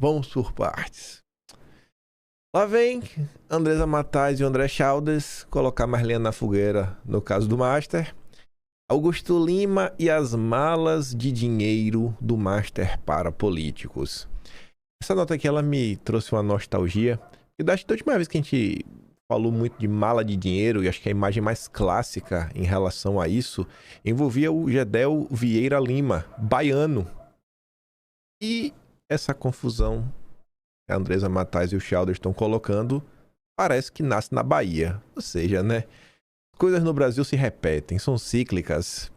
Vamos por partes. Lá vem Andresa Matais e André Chaldes colocar mais lenha na fogueira no caso do Master. Augusto Lima e as malas de dinheiro do Master para políticos. Essa nota aqui ela me trouxe uma nostalgia. E da última vez que a gente falou muito de mala de dinheiro, e acho que a imagem mais clássica em relação a isso envolvia o Gedel Vieira Lima, baiano. E essa confusão que a Andresa Matais e o Chalder estão colocando parece que nasce na Bahia. Ou seja, né? Coisas no Brasil se repetem, são cíclicas.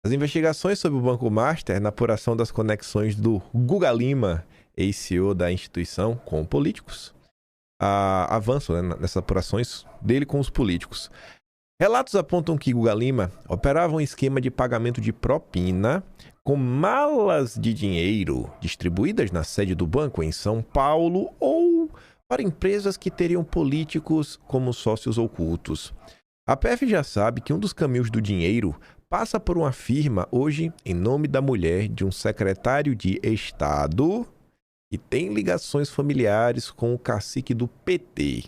As investigações sobre o Banco Master na apuração das conexões do Guga Lima, ex-CEO da instituição, com políticos, avançam, né, nessas apurações dele com os políticos. Relatos apontam que Guga Lima operava um esquema de pagamento de propina com malas de dinheiro distribuídas na sede do banco em São Paulo ou para empresas que teriam políticos como sócios ocultos. A PF já sabe que um dos caminhos do dinheiro passa por uma firma hoje em nome da mulher de um secretário de Estado e tem ligações familiares com o cacique do PT.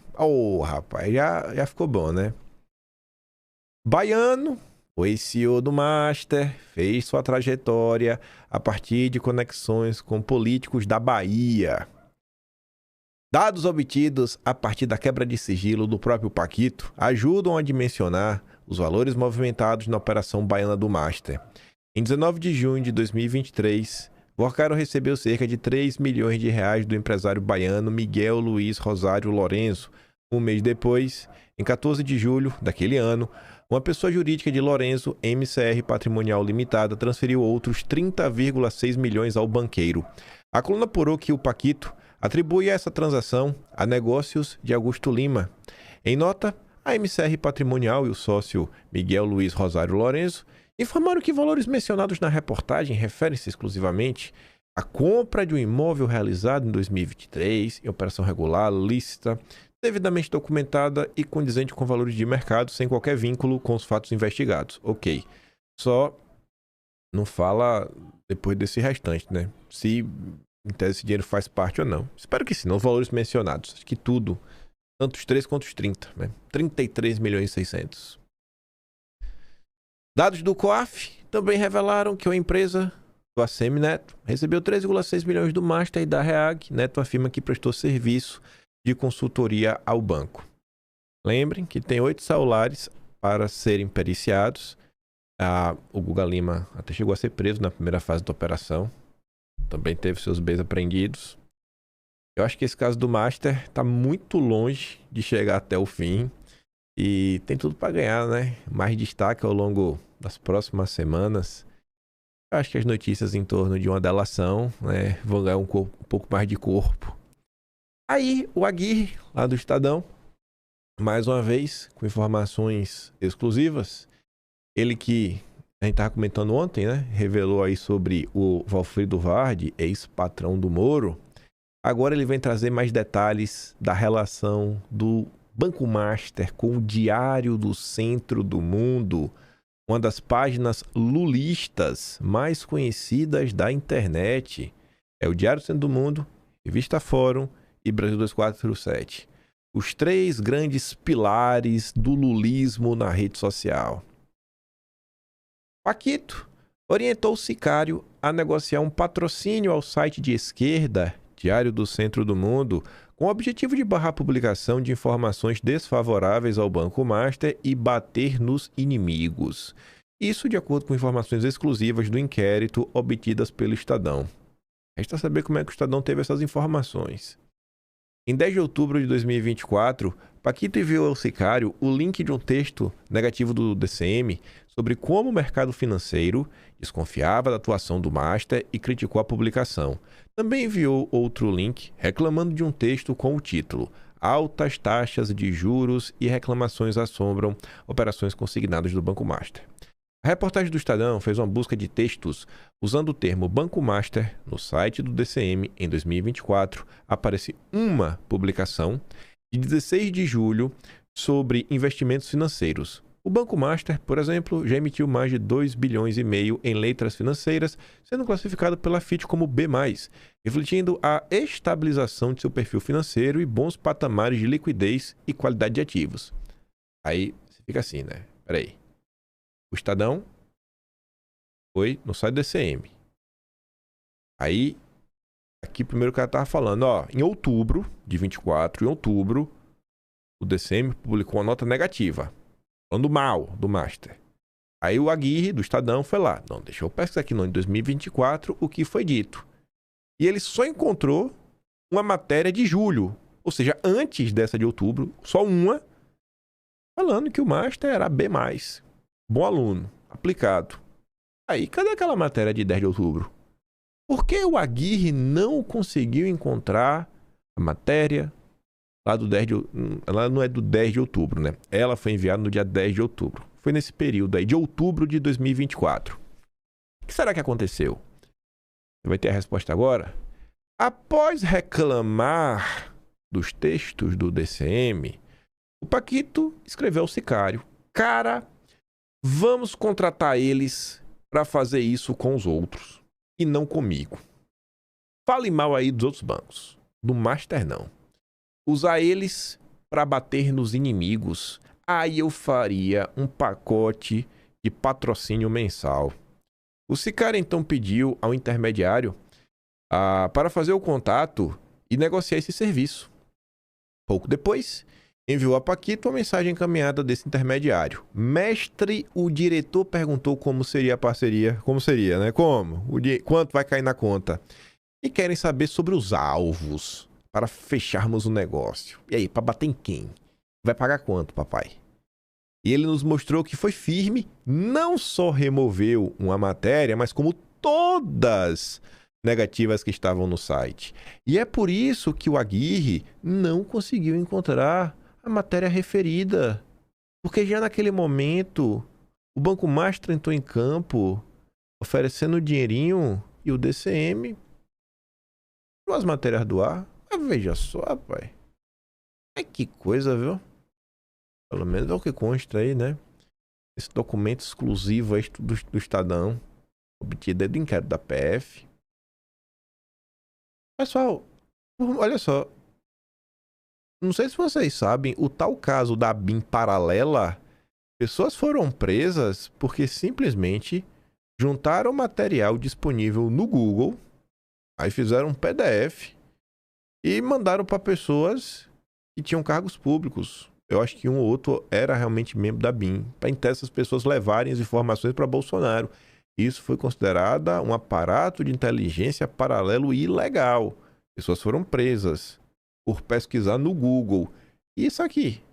Rapaz, já ficou bom, né? Baiano, o ex-CEO do Master, fez sua trajetória a partir de conexões com políticos da Bahia. Dados obtidos a partir da quebra de sigilo do próprio Paquito ajudam a dimensionar os valores movimentados na operação baiana do Master. Em 19 de junho de 2023, Vorcaro recebeu cerca de 3 milhões de reais do empresário baiano Miguel Luiz Rosário Lorenzo. Um mês depois, em 14 de julho daquele ano, uma pessoa jurídica de Lorenzo, MCR Patrimonial Limitada, transferiu outros 30,6 milhões ao banqueiro. A coluna apurou que o Paquito atribui essa transação a negócios de Augusto Lima. Em nota, a MCR Patrimonial e o sócio Miguel Luiz Rosário Lorenzo informaram que valores mencionados na reportagem referem-se exclusivamente à compra de um imóvel realizado em 2023, em operação regular, lícita, devidamente documentada e condizente com valores de mercado, sem qualquer vínculo com os fatos investigados. Ok. Só não fala depois desse restante, né? Se em tese esse dinheiro faz parte ou não. Espero que sim, não os valores mencionados. Acho que tudo, tanto os 3 quanto os 30, né? 33 milhões e 600. Dados do COAF também revelaram que a empresa do ACM Neto recebeu 3,6 milhões do Master e da REAG. Neto afirma que prestou serviço de consultoria ao banco. Lembrem que tem 8 celulares para serem periciados. O Guga Lima até chegou a ser preso na primeira fase da operação. Também teve seus bens apreendidos. Eu acho que esse caso do Master está muito longe de chegar até o fim. E tem tudo para ganhar, né? Mais destaque ao longo das próximas semanas. Eu acho que as notícias em torno de uma delação, né, vão ganhar um pouco mais de corpo. Aí, o Aguirre, lá do Estadão, mais uma vez, com informações exclusivas. Ele que a gente estava comentando ontem, né? Revelou aí sobre o Valfrido Vardi, ex-patrão do Moro. Agora ele vem trazer mais detalhes da relação do Banco Master com o Diário do Centro do Mundo, uma das páginas lulistas mais conhecidas da internet. É o Diário do Centro do Mundo, Revista Fórum e Brasil 247. Os 3 grandes pilares do lulismo na rede social. Paquito orientou o sicário a negociar um patrocínio ao site de esquerda, Diário do Centro do Mundo, com o objetivo de barrar a publicação de informações desfavoráveis ao Banco Master e bater nos inimigos. Isso de acordo com informações exclusivas do inquérito obtidas pelo Estadão. Resta saber como é que o Estadão teve essas informações. Em 10 de outubro de 2024, Paquito enviou ao sicário o link de um texto negativo do DCM sobre como o mercado financeiro desconfiava da atuação do Master e criticou a publicação. Também enviou outro link reclamando de um texto com o título Altas taxas de juros e reclamações assombram operações consignadas do Banco Master. A reportagem do Estadão fez uma busca de textos usando o termo Banco Master no site do DCM em 2024. Aparece uma publicação de 16 de julho sobre investimentos financeiros. O Banco Master, por exemplo, já emitiu mais de 2,5 bilhões em letras financeiras, sendo classificado pela Fitch como B+, refletindo a estabilização de seu perfil financeiro e bons patamares de liquidez e qualidade de ativos. Aí você fica assim, né? Peraí. O Estadão foi no site do DCM. Aí, aqui primeiro o cara tava falando, ó, em outubro de 24, o DCM publicou uma nota negativa, falando mal do Master. Aí o Aguirre, do Estadão, foi lá. Não, deixa eu pesquisar aqui no em 2024 o que foi dito. E ele só encontrou uma matéria de julho, ou seja, antes dessa de outubro, só uma, falando que o Master era B+, bom aluno, aplicado. Aí, cadê aquela matéria de 10 de outubro? Por que o Aguirre não conseguiu encontrar a matéria lá do 10 de... Ela não é do 10 de outubro, né? Ela foi enviada no dia 10 de outubro. Foi nesse período aí, de outubro de 2024. O que será que aconteceu? Você vai ter a resposta agora? Após reclamar dos textos do DCM, o Paquito escreveu ao Sicário: cara, vamos contratar eles para fazer isso com os outros e não comigo. Fale mal aí dos outros bancos. Do Master não. Usar eles para bater nos inimigos. Aí eu faria um pacote de patrocínio mensal. O Sicário então pediu ao intermediário para fazer o contato e negociar esse serviço. Pouco depois, enviou a Paquito uma mensagem encaminhada desse intermediário. Mestre, o diretor perguntou como seria a parceria. Como seria, né? Como? Quanto vai cair na conta? E querem saber sobre os alvos para fecharmos o negócio. E aí, para bater em quem? Vai pagar quanto, papai? E ele nos mostrou que foi firme, não só removeu uma matéria, mas como todas negativas que estavam no site. E é por isso que o Aguirre não conseguiu encontrar a matéria referida. Porque já naquele momento, o Banco Master entrou em campo, oferecendo dinheirinho, e o DCM tirou as matérias do ar. Mas veja só, rapaz. Ai, que coisa, viu? Pelo menos é o que consta aí, né? Esse documento exclusivo aí do Estadão, obtido do inquérito da PF. Pessoal, olha só. Não sei se vocês sabem, o tal caso da BIM paralela, pessoas foram presas porque simplesmente juntaram material disponível no Google, aí fizeram um PDF e mandaram para pessoas que tinham cargos públicos. Eu acho que um ou outro era realmente membro da BIM, para então essas pessoas levarem as informações para Bolsonaro. Isso foi considerado um aparato de inteligência paralelo e ilegal. Pessoas foram presas por pesquisar no Google. Isso aqui.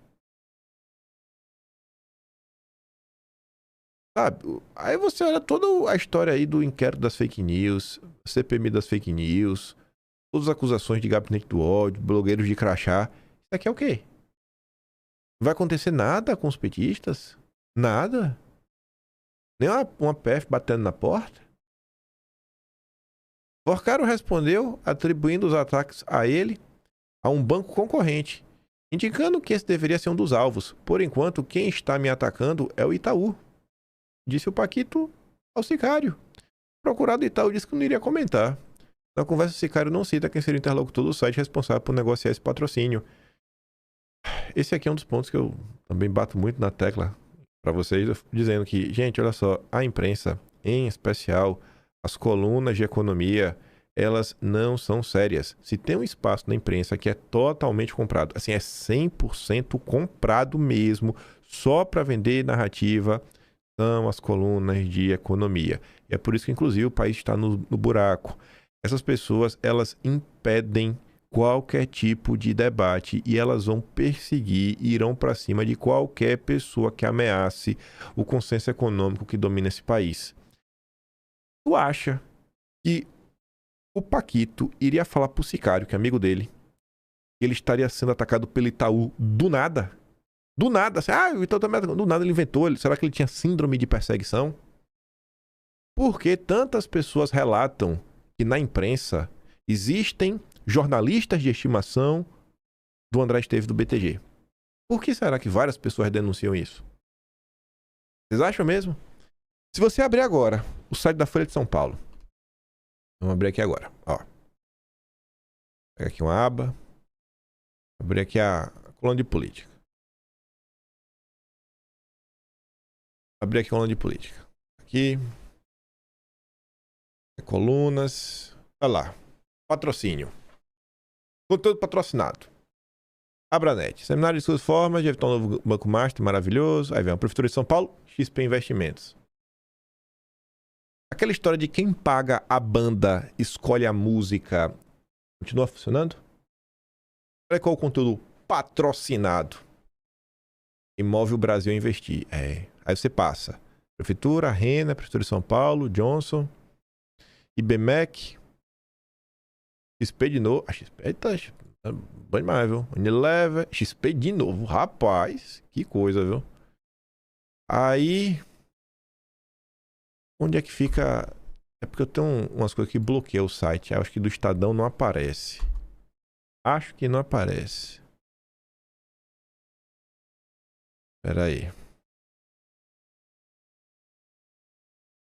Sabe? Aí você olha toda a história aí do inquérito das fake news, CPMI das fake news, todas as acusações de gabinete do ódio, blogueiros de crachá. Isso aqui é o quê? Não vai acontecer nada com os petistas? Nada? Nem uma PF batendo na porta? Porcaro respondeu atribuindo os ataques a ele a um banco concorrente, indicando que esse deveria ser um dos alvos. Por enquanto, quem está me atacando é o Itaú, disse o Paquito ao Sicário. O procurado Itaú disse que não iria comentar. Na conversa, o Sicário não cita quem seria o interlocutor do site responsável por negociar esse patrocínio. Esse aqui é um dos pontos que eu também bato muito na tecla para vocês, dizendo que, gente, olha só, a imprensa, em especial as colunas de economia, elas não são sérias. Se tem um espaço na imprensa que é totalmente comprado, assim, é 100% comprado mesmo, só para vender narrativa, são as colunas de economia. E é por isso que, inclusive, o país está no buraco. Essas pessoas, elas impedem qualquer tipo de debate e elas vão perseguir e irão para cima de qualquer pessoa que ameace o consenso econômico que domina esse país. Tu acha que o Paquito iria falar pro Sicário, que é amigo dele, que ele estaria sendo atacado pelo Itaú do nada? Do nada. Assim, o Itaú também do nada ele inventou. Será que ele tinha síndrome de perseguição? Porque tantas pessoas relatam que na imprensa existem jornalistas de estimação do André Esteves do BTG. Por que será que várias pessoas denunciam isso? Vocês acham mesmo? Se você abrir agora o site da Folha de São Paulo. Vamos abrir aqui agora. Ó. Pega aqui uma aba. Abrir aqui a coluna de política. Abrir aqui a coluna de política. Aqui. Colunas. Olha lá. Patrocínio. Conteúdo patrocinado. Abranet. Seminário de suas formas de evitar um novo Banco Master, maravilhoso. Aí vem a Prefeitura de São Paulo, XP Investimentos. Aquela história de quem paga a banda escolhe a música continua funcionando? Olha qual é o conteúdo patrocinado. E move o Brasil a investir. Aí você passa. Prefeitura, Rena, Prefeitura de São Paulo, Johnson, IBMEC, XP de novo. A XP, eita, bom demais, viu? Unilever, XP de novo. Rapaz, que coisa, viu? Aí, onde é que fica? É porque eu tenho umas coisas que bloqueiam o site. Acho que do Estadão não aparece. Acho que não aparece. Espera aí.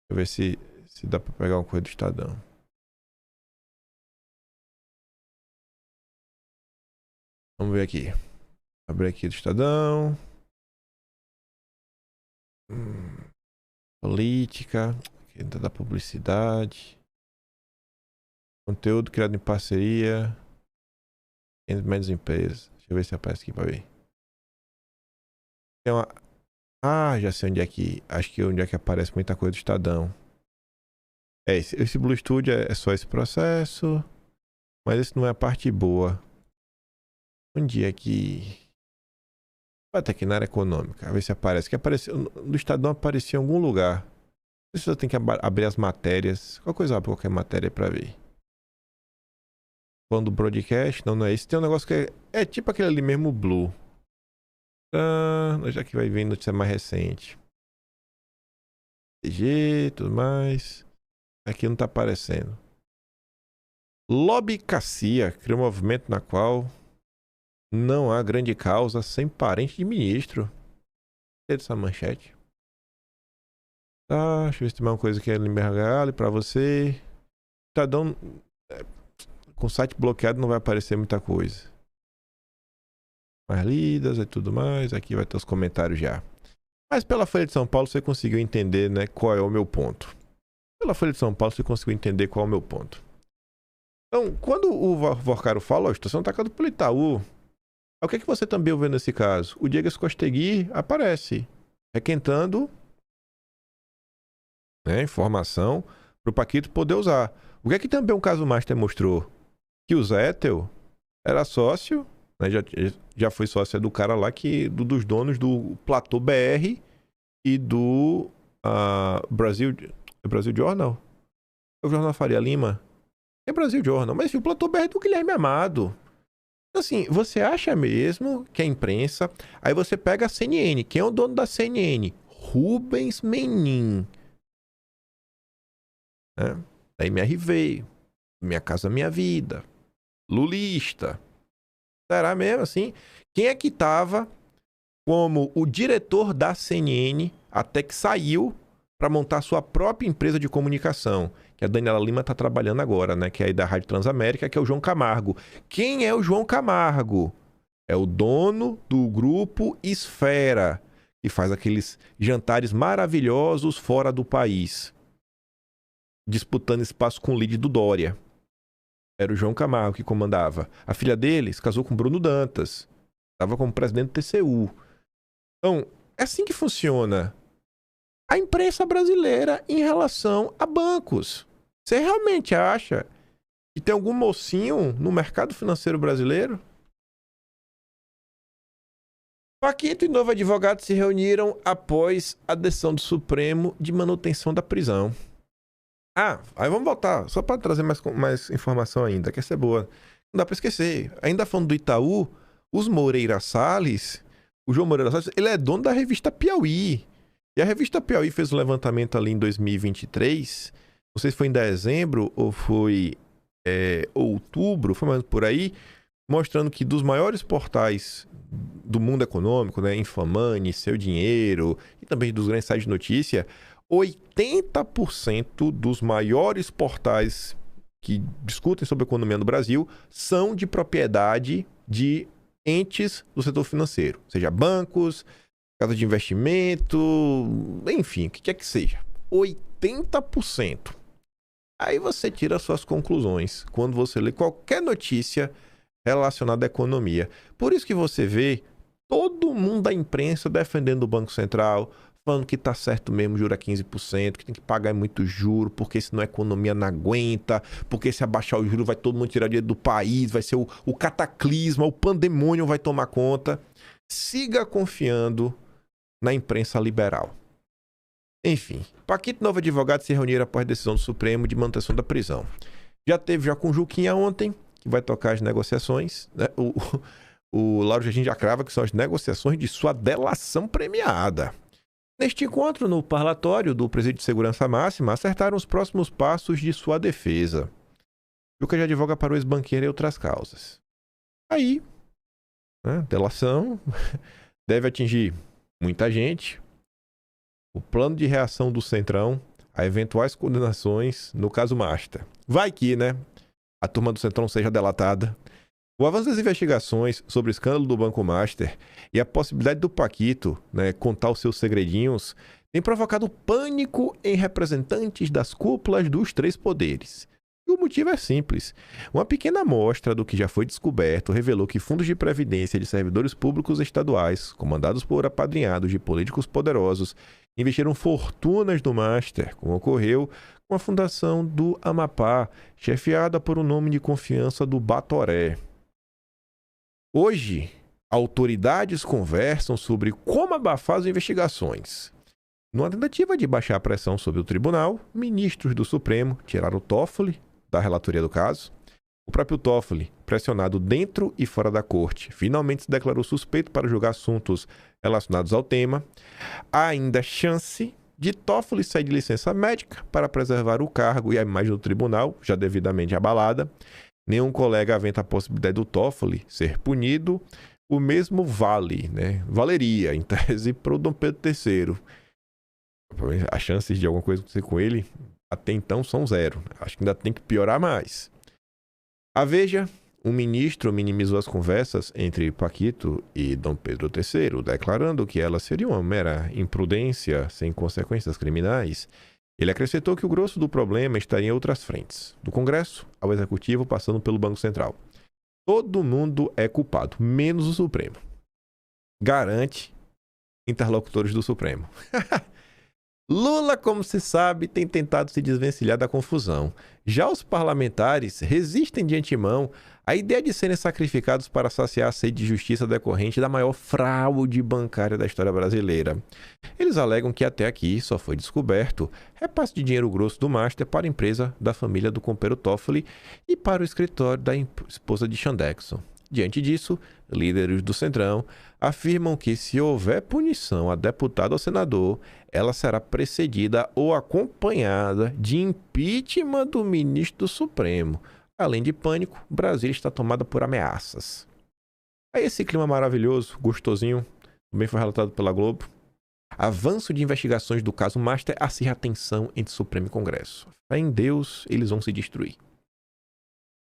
Deixa eu ver se dá pra pegar uma coisa do Estadão. Vamos ver aqui. Abrir aqui do Estadão. Política. Aqui da publicidade. Conteúdo criado em parceria. Menos empresas. Deixa eu ver se aparece aqui pra ver. Tem uma... Ah, já sei onde é que... Acho que onde é que aparece muita coisa do Estadão. Esse Blue Studio é só esse processo. Mas esse não é a parte boa. Onde é que... Até aqui na área econômica. A ver se aparece. Que apareceu... No Estadão apareceu em algum lugar. Não sei se eu tenho que abrir as matérias. Qual coisa abre qualquer matéria pra ver. Falando do broadcast. Não é esse. Tem um negócio que é tipo aquele ali mesmo, Blue. Já que vai vir notícia mais recente. TG, tudo mais. Aqui não tá aparecendo. Lobbycacia cria um movimento na qual não há grande causa sem parente de ministro. Cadê essa manchete? Tá, deixa eu ver se tem mais uma coisa que é liberal pra você. Estadão, com o site bloqueado não vai aparecer muita coisa. Mais lidas e tudo mais. Aqui vai ter os comentários já. Mas pela Folha de São Paulo você conseguiu entender, né, qual é o meu ponto. Pela Folha de São Paulo você conseguiu entender qual é o meu ponto. Então, quando o Vorcaro fala, a estação tá pelo Itaú, o que é que você também ouviu nesse caso? O Diego Costegui aparece requentando, né, informação para o Paquito poder usar. O que é que também o caso Master mostrou? Que o Zettel era sócio, né, já foi sócio do cara lá, dos donos do Platô BR e do Brasil Journal. O Jornal Faria Lima. É Brasil Journal, mas enfim, o Platô BR do Guilherme Amado. Assim, você acha mesmo que a imprensa... Aí você pega a CNN. Quem é o dono da CNN? Rubens Menin. Né? Da MRV. Minha Casa Minha Vida. Lulista. Será mesmo assim? Quem é que estava como o diretor da CNN até que saiu para montar sua própria empresa de comunicação? Que a Daniela Lima está trabalhando agora, né? Que é aí da Rádio Transamérica, que é o João Camargo. Quem é o João Camargo? É o dono do grupo Esfera, que faz aqueles jantares maravilhosos fora do país, disputando espaço com o lead do Dória. Era o João Camargo que comandava. A filha dele se casou com Bruno Dantas. Estava como presidente do TCU. Então, é assim que funciona a imprensa brasileira em relação a bancos. Você realmente acha que tem algum mocinho no mercado financeiro brasileiro? Paquito e novo advogado se reuniram após a decisão do Supremo de manutenção da prisão. Aí vamos voltar, só para trazer mais informação ainda, que essa é boa. Não dá para esquecer. Ainda falando do Itaú, os Moreira Salles, o João Moreira Salles, ele é dono da revista Piauí. E a revista Piauí fez um levantamento ali em 2023, não sei se foi em dezembro ou foi outubro, foi mais por aí, mostrando que dos maiores portais do mundo econômico, né, Infamani, Seu Dinheiro e também dos grandes sites de notícia, 80% dos maiores portais que discutem sobre a economia no Brasil são de propriedade de entes do setor financeiro, seja bancos, casa de investimento, enfim, o que quer que seja. 80%. Aí você tira suas conclusões quando você lê qualquer notícia relacionada à economia. Por isso que você vê todo mundo da imprensa defendendo o Banco Central, falando que tá certo mesmo, juro a 15%, que tem que pagar muito juro, porque senão a economia não aguenta, porque se abaixar o juro vai todo mundo tirar dinheiro do país, vai ser o cataclisma, o pandemônio vai tomar conta. Siga confiando na imprensa liberal. Enfim, Paquito e novo advogado se reuniram após a decisão do Supremo de manutenção da prisão. Já teve com Juquinha ontem, que vai tocar as negociações, né? O Lauro Jardim já crava que são as negociações de sua delação premiada. Neste encontro, no parlatório do Presídio de Segurança Máxima, acertaram os próximos passos de sua defesa. Juca já advoga para o ex-banqueiro e outras causas. Aí, né, delação deve atingir muita gente. O plano de reação do Centrão a eventuais condenações no caso Master. Vai que, né, a turma do Centrão seja delatada. O avanço das investigações sobre o escândalo do Banco Master e a possibilidade do Paquito, né, contar os seus segredinhos tem provocado pânico em representantes das cúpulas dos três poderes. E o motivo é simples. Uma pequena amostra do que já foi descoberto revelou que fundos de previdência de servidores públicos estaduais, comandados por apadrinhados de políticos poderosos, investiram fortunas no Master, como ocorreu com a fundação do Amapá, chefiada por um nome de confiança do Batoré. Hoje, autoridades conversam sobre como abafar as investigações. Numa tentativa de baixar a pressão sobre o tribunal, ministros do Supremo tiraram o Toffoli da relatoria do caso. O próprio Toffoli, pressionado dentro e fora da corte, finalmente se declarou suspeito para julgar assuntos relacionados ao tema. Há ainda chance de Toffoli sair de licença médica para preservar o cargo e a imagem do tribunal, já devidamente abalada. Nenhum colega aventa a possibilidade do Toffoli ser punido. O mesmo vale, né? Valeria, em tese, para o Dom Pedro III. As chances de alguma coisa acontecer com ele, até então, são zero. Acho que ainda tem que piorar mais. A Veja, um ministro minimizou as conversas entre Paquito e Dom Pedro III, declarando que ela seria uma mera imprudência sem consequências criminais. Ele acrescentou que o grosso do problema estaria em outras frentes, do Congresso ao Executivo, passando pelo Banco Central. Todo mundo é culpado, menos o Supremo. Garante interlocutores do Supremo. Lula, como se sabe, tem tentado se desvencilhar da confusão. Já os parlamentares resistem de antemão à ideia de serem sacrificados para saciar a sede de justiça decorrente da maior fraude bancária da história brasileira. Eles alegam que até aqui só foi descoberto repasse de dinheiro grosso do Master para a empresa da família do companheiro Toffoli e para o escritório da esposa de Chandexon. Diante disso, líderes do Centrão afirmam que se houver punição a deputado ou senador, ela será precedida ou acompanhada de impeachment do ministro do Supremo. Além de pânico, Brasília está tomada por ameaças. Aí esse clima maravilhoso, gostosinho, também foi relatado pela Globo. Avanço de investigações do caso Master acirra a tensão entre Supremo e Congresso. Fé em Deus, eles vão se destruir.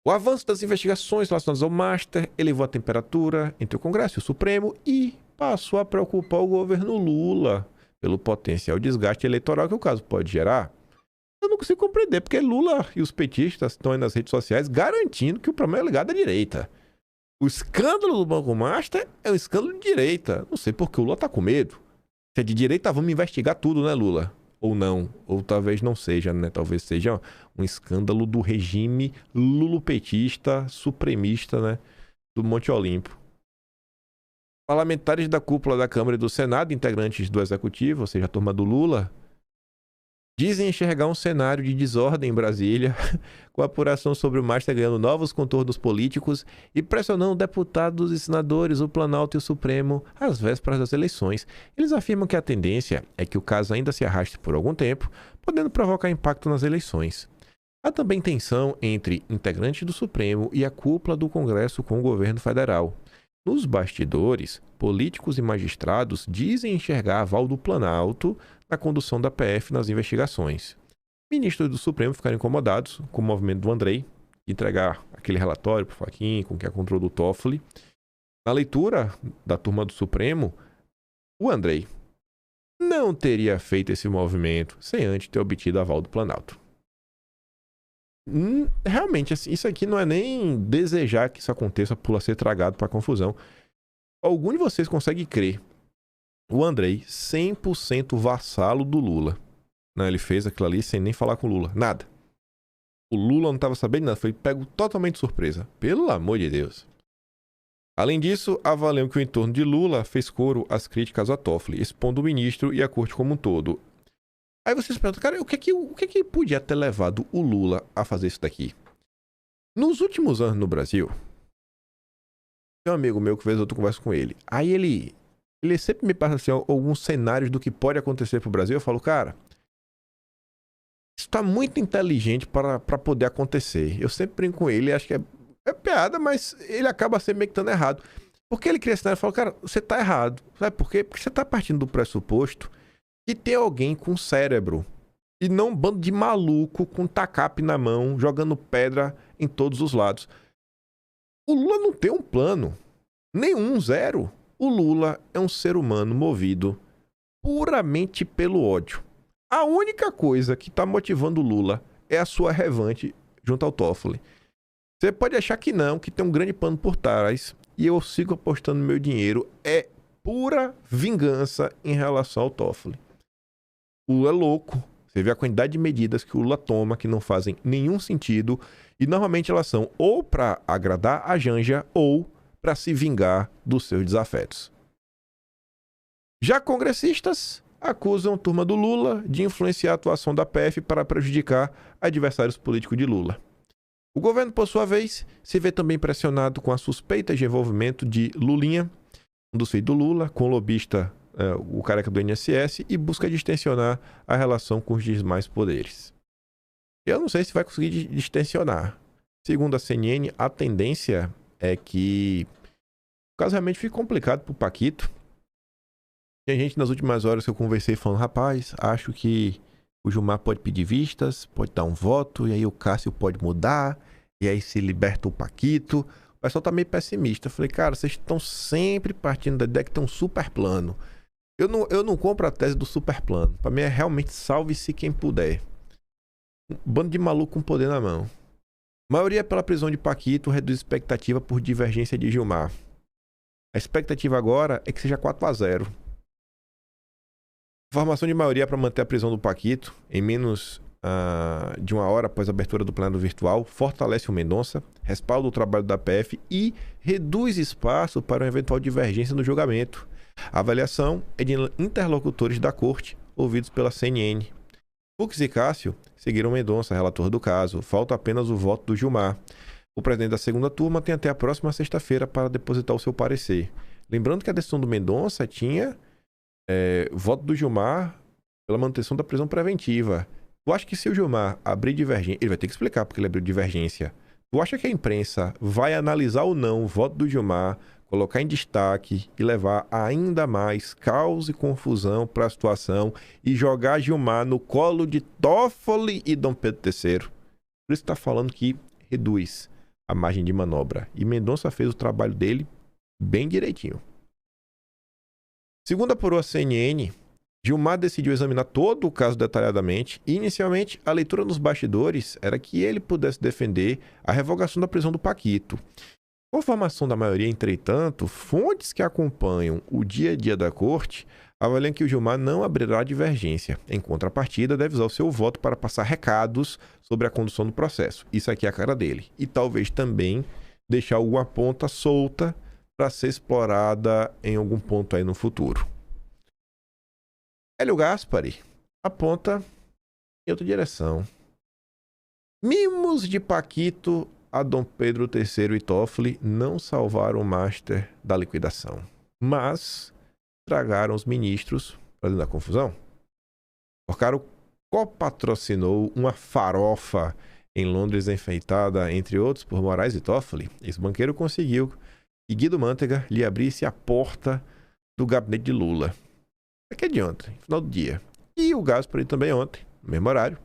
O avanço das investigações relacionadas ao Master elevou a temperatura entre o Congresso e o Supremo e passou a preocupar o governo Lula pelo potencial desgaste eleitoral que o caso pode gerar. Eu não consigo compreender, porque Lula e os petistas estão aí nas redes sociais garantindo que o problema é ligado à direita. O escândalo do Banco Master é um escândalo de direita. Não sei porque o Lula está com medo. Se é de direita, vamos investigar tudo, né, Lula? Ou não, ou talvez não seja, né? Talvez seja um escândalo do regime lulopetista, supremista, né? Do Monte Olimpo. Parlamentares da cúpula da Câmara e do Senado, integrantes do Executivo, ou seja, a turma do Lula, dizem enxergar um cenário de desordem em Brasília, com a apuração sobre o Master ganhando novos contornos políticos e pressionando deputados e senadores, o Planalto e o Supremo, às vésperas das eleições. Eles afirmam que a tendência é que o caso ainda se arraste por algum tempo, podendo provocar impacto nas eleições. Há também tensão entre integrantes do Supremo e a cúpula do Congresso com o governo federal. Nos bastidores, políticos e magistrados dizem enxergar aval do Planalto na condução da PF nas investigações. Ministros do Supremo ficaram incomodados com o movimento do Andrei de entregar aquele relatório para o Fachin, com que é controle do Toffoli. Na leitura da turma do Supremo, o Andrei não teria feito esse movimento sem antes ter obtido aval do Planalto. Realmente, assim, isso aqui não é nem desejar que isso aconteça por ser tragado para confusão. Algum de vocês consegue crer? O Andrei, 100% vassalo do Lula. Não, ele fez aquilo ali sem nem falar com o Lula. Nada. O Lula não estava sabendo nada. Foi pego totalmente de surpresa. Pelo amor de Deus. Além disso, avaliam que o entorno de Lula fez coro às críticas a Toffoli, expondo o ministro e a corte como um todo. Aí vocês perguntam, cara, o que é que podia ter levado o Lula a fazer isso daqui? Nos últimos anos no Brasil, tem um amigo meu que vez eu converso com ele. Aí ele sempre me passa assim, alguns cenários do que pode acontecer pro Brasil. Eu falo, cara, isso tá muito inteligente para poder acontecer. Eu sempre brinco com ele, acho que é piada, mas ele acaba sempre meio que estando errado. Porque ele cria cenário e fala, cara, você tá errado. Sabe por quê? Porque você tá partindo do pressuposto que tem alguém com cérebro e não um bando de maluco com tacape na mão, jogando pedra em todos os lados. O Lula não tem um plano. Nenhum, zero. O Lula é um ser humano movido puramente pelo ódio. A única coisa que está motivando o Lula é a sua revanche junto ao Toffoli. Você pode achar que não, que tem um grande plano por trás, e eu sigo apostando meu dinheiro. É pura vingança em relação ao Toffoli. O Lula é louco. Você vê a quantidade de medidas que o Lula toma que não fazem nenhum sentido, e normalmente elas são ou para agradar a Janja ou para se vingar dos seus desafetos. Já congressistas acusam a turma do Lula de influenciar a atuação da PF para prejudicar adversários políticos de Lula. O governo, por sua vez, se vê também pressionado com as suspeitas de envolvimento de Lulinha, um dos filhos do Lula, com o lobista, o careca do INSS, e busca distensionar a relação com os demais poderes. Eu não sei se vai conseguir distensionar. Segundo a CNN, a tendência é que o caso realmente fica complicado para o Paquito. Tem gente nas últimas horas que eu conversei falando, rapaz, acho que o Gilmar pode pedir vistas, pode dar um voto, e aí o Cássio pode mudar, e aí se liberta o Paquito. O pessoal tá meio pessimista. Eu falei, cara, vocês estão sempre partindo da ideia que tem um super plano. Eu não compro a tese do super plano. Pra mim é realmente salve-se quem puder. Um bando de maluco com poder na mão. Maioria pela prisão de Paquito reduz expectativa por divergência de Gilmar. A expectativa agora é que seja 4-0. Formação de maioria para manter a prisão do Paquito em menos de uma hora após a abertura do plenário virtual fortalece o Mendonça, respalda o trabalho da PF e reduz espaço para uma eventual divergência no julgamento. A avaliação é de interlocutores da corte, ouvidos pela CNN. Fux e Cássio seguiram Mendonça, relator do caso. Falta apenas o voto do Gilmar. O presidente da segunda turma tem até a próxima sexta-feira para depositar o seu parecer. Lembrando que a decisão do Mendonça tinha voto do Gilmar pela manutenção da prisão preventiva. Tu acha que se o Gilmar abrir divergência... Ele vai ter que explicar porque ele abriu divergência. Tu acha que a imprensa vai analisar ou não o voto do Gilmar, colocar em destaque e levar ainda mais caos e confusão para a situação e jogar Gilmar no colo de Toffoli e Dom Pedro III? Por isso está falando que reduz a margem de manobra. E Mendonça fez o trabalho dele bem direitinho. Segundo apurou a CNN, Gilmar decidiu examinar todo o caso detalhadamente e, inicialmente, a leitura nos bastidores era que ele pudesse defender a revogação da prisão do Paquito. Com a formação da maioria, entretanto, fontes que acompanham o dia a dia da corte avaliam que o Gilmar não abrirá divergência. Em contrapartida, deve usar o seu voto para passar recados sobre a condução do processo. Isso aqui é a cara dele. E talvez também deixar alguma ponta solta para ser explorada em algum ponto aí no futuro. Hélio Gaspari aponta em outra direção. Mimos de Paquito a Dom Pedro III e Toffoli não salvaram o Master da liquidação, mas tragaram os ministros fazendo a confusão. Porcaro copatrocinou uma farofa em Londres enfeitada, entre outros, por Moraes e Toffoli, esse banqueiro conseguiu que Guido Mantega lhe abrisse a porta do gabinete de Lula. Aqui é de ontem, final do dia. E o Gaspari também ontem, no mesmo horário,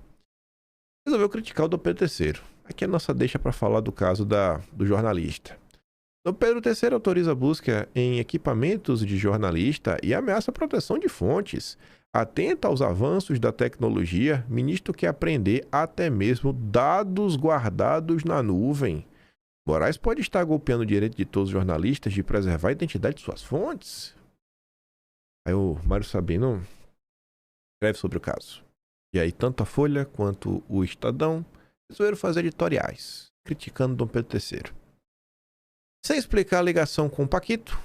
resolveu criticar o Dom Pedro III. Aqui é a nossa deixa para falar do caso do jornalista. Dom Pedro III autoriza a busca em equipamentos de jornalista e ameaça a proteção de fontes. Atenta aos avanços da tecnologia, ministro quer apreender até mesmo dados guardados na nuvem. Moraes pode estar golpeando o direito de todos os jornalistas de preservar a identidade de suas fontes? Aí o Mário Sabino escreve sobre o caso. E aí tanto a Folha quanto o Estadão resolveram fazer editoriais, criticando Dom Pedro III. Sem explicar a ligação com o Paquito,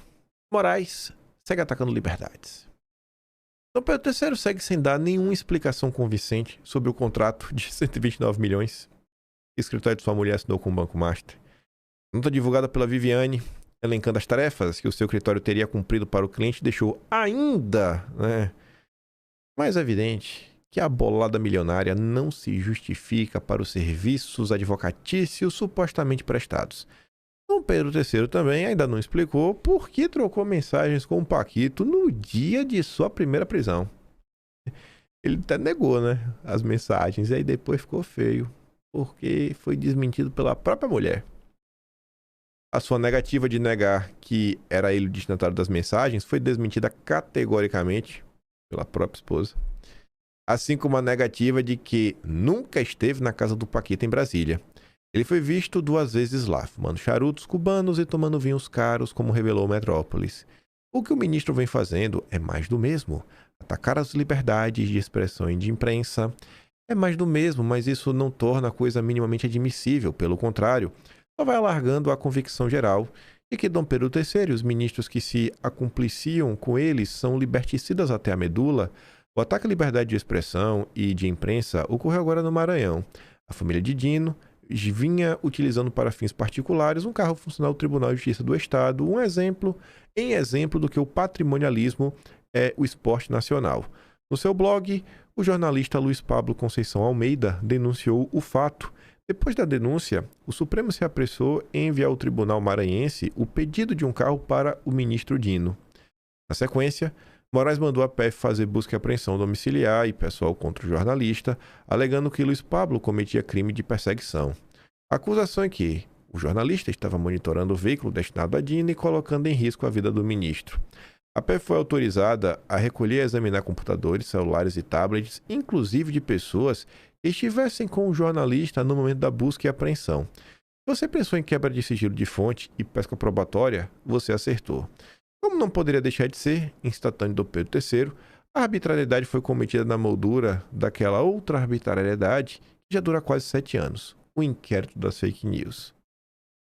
Moraes segue atacando liberdades. Dom Pedro III segue sem dar nenhuma explicação convincente sobre o contrato de 129 milhões que o escritório de sua mulher assinou com o Banco Master. Nota divulgada pela Viviane, elencando as tarefas que o seu escritório teria cumprido para o cliente, deixou ainda mais evidente que a bolada milionária não se justifica para os serviços advocatícios supostamente prestados. Dom Pedro III também ainda não explicou por que trocou mensagens com o Paquito no dia de sua primeira prisão. Ele até negou, as mensagens, e aí depois ficou feio, porque foi desmentido pela própria mulher. A sua negativa de negar que era ele o destinatário das mensagens foi desmentida categoricamente pela própria esposa, assim como a negativa de que nunca esteve na casa do Paquito em Brasília. Ele foi visto 2 vezes lá, fumando charutos cubanos e tomando vinhos caros, como revelou Metrópolis. O que o ministro vem fazendo é mais do mesmo. Atacar as liberdades de expressão e de imprensa é mais do mesmo, mas isso não torna a coisa minimamente admissível. Pelo contrário, só vai alargando a convicção geral de que Dom Pedro III e os ministros que se acumpliciam com eles são liberticidas até a medula. O ataque à liberdade de expressão e de imprensa ocorreu agora no Maranhão. A família de Dino vinha utilizando para fins particulares um carro funcional do Tribunal de Justiça do Estado, exemplo do que o patrimonialismo é o esporte nacional. No seu blog, o jornalista Luiz Pablo Conceição Almeida denunciou o fato. Depois da denúncia, o Supremo se apressou em enviar ao Tribunal Maranhense o pedido de um carro para o ministro Dino. Na sequência, Moraes mandou a PF fazer busca e apreensão domiciliar e pessoal contra o jornalista, alegando que Luiz Pablo cometia crime de perseguição. A acusação é que o jornalista estava monitorando o veículo destinado a Dino e colocando em risco a vida do ministro. A PF foi autorizada a recolher e examinar computadores, celulares e tablets, inclusive de pessoas que estivessem com o jornalista no momento da busca e apreensão. Se você pensou em quebra de sigilo de fonte e pesca probatória, você acertou. Como não poderia deixar de ser, instantâneo do Pedro III, a arbitrariedade foi cometida na moldura daquela outra arbitrariedade que já dura quase 7 anos, o inquérito das fake news.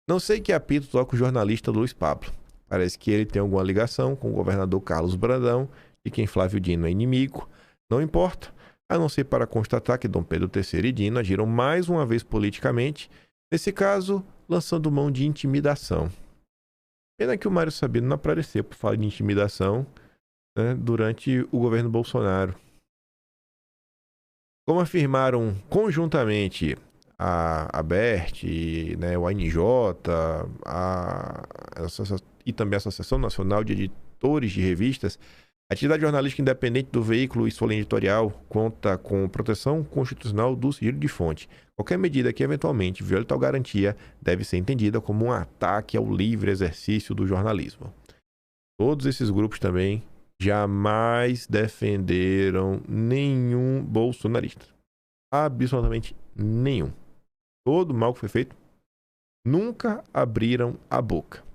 Não sei que apito toca o jornalista Luiz Pablo. Parece que ele tem alguma ligação com o governador Carlos Brandão, de quem Flávio Dino é inimigo. Não importa, a não ser para constatar que Dom Pedro III e Dino agiram mais uma vez politicamente, nesse caso, lançando mão de intimidação. Pena que o Mário Sabino não apareceu por falar de intimidação durante o governo Bolsonaro. Como afirmaram conjuntamente a BERT, o ANJ, e também a Associação Nacional de Editores de Revistas, a atividade jornalística independente do veículo e sua linha editorial conta com proteção constitucional do sigilo de fonte. Qualquer medida que eventualmente viole tal garantia deve ser entendida como um ataque ao livre exercício do jornalismo. Todos esses grupos também jamais defenderam nenhum bolsonarista. Absolutamente nenhum. Todo mal que foi feito, nunca abriram a boca.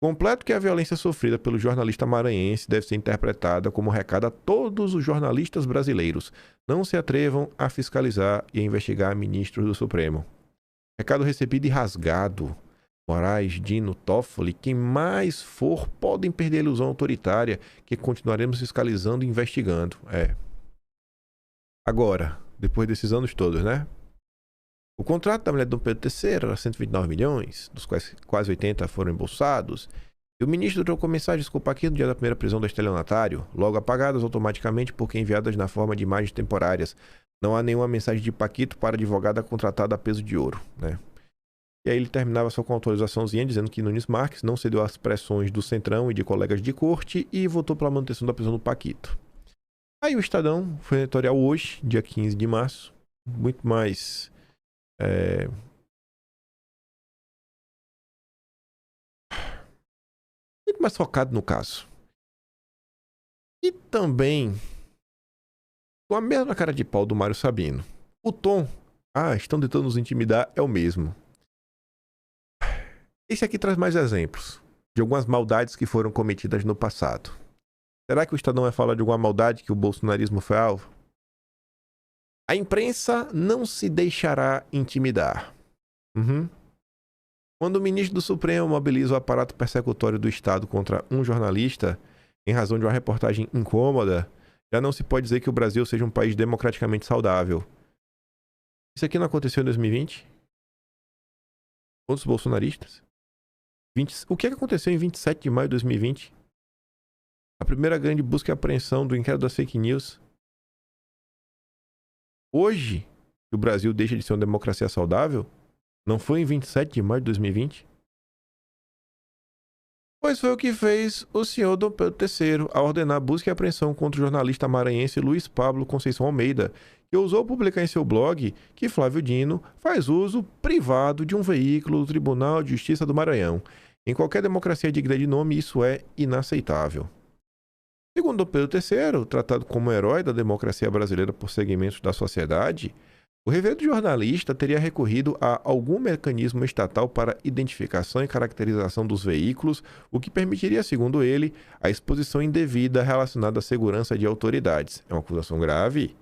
Completo que a violência sofrida pelo jornalista maranhense deve ser interpretada como recado a todos os jornalistas brasileiros. Não se atrevam a fiscalizar e a investigar ministros do Supremo. Recado recebido e rasgado. Moraes, Dino, Toffoli, quem mais for, podem perder a ilusão autoritária que continuaremos fiscalizando e investigando. Agora, depois desses anos todos, O contrato da mulher de Dom Pedro III era 129 milhões, dos quais quase 80 foram embolsados. E o ministro trocou mensagem com o Paquito no dia da primeira prisão do estelionatário, logo apagadas automaticamente porque enviadas na forma de imagens temporárias. Não há nenhuma mensagem de Paquito para advogada contratada a peso de ouro, né? E aí ele terminava só com autorizaçãozinha dizendo que Nunes Marques não cedeu às pressões do Centrão e de colegas de corte e votou pela manutenção da prisão do Paquito. Aí o Estadão foi no editorial hoje, dia 15 de março, muito mais muito mais focado no caso. E também com a mesma cara de pau do Mário Sabino. O tom, estão tentando nos intimidar, é o mesmo. Esse aqui traz mais exemplos de algumas maldades que foram cometidas no passado. Será que o Estadão vai falar de alguma maldade que o bolsonarismo foi alvo? A imprensa não se deixará intimidar. Quando o ministro do Supremo mobiliza o aparato persecutório do Estado contra um jornalista, em razão de uma reportagem incômoda, já não se pode dizer que o Brasil seja um país democraticamente saudável. Isso aqui não aconteceu em 2020? Com os bolsonaristas? O que aconteceu em 27 de maio de 2020? A primeira grande busca e apreensão do inquérito das fake news. Hoje, que o Brasil deixa de ser uma democracia saudável, não foi em 27 de maio de 2020? Pois foi o que fez o senhor Dom Pedro III ao ordenar busca e apreensão contra o jornalista maranhense Luiz Pablo Conceição Almeida, que ousou publicar em seu blog que Flávio Dino faz uso privado de um veículo do Tribunal de Justiça do Maranhão. Em qualquer democracia digna de nome, isso é inaceitável. Segundo Dom Pedro III, tratado como herói da democracia brasileira por segmentos da sociedade, o reverendo jornalista teria recorrido a algum mecanismo estatal para identificação e caracterização dos veículos, o que permitiria, segundo ele, a exposição indevida relacionada à segurança de autoridades. É uma acusação grave.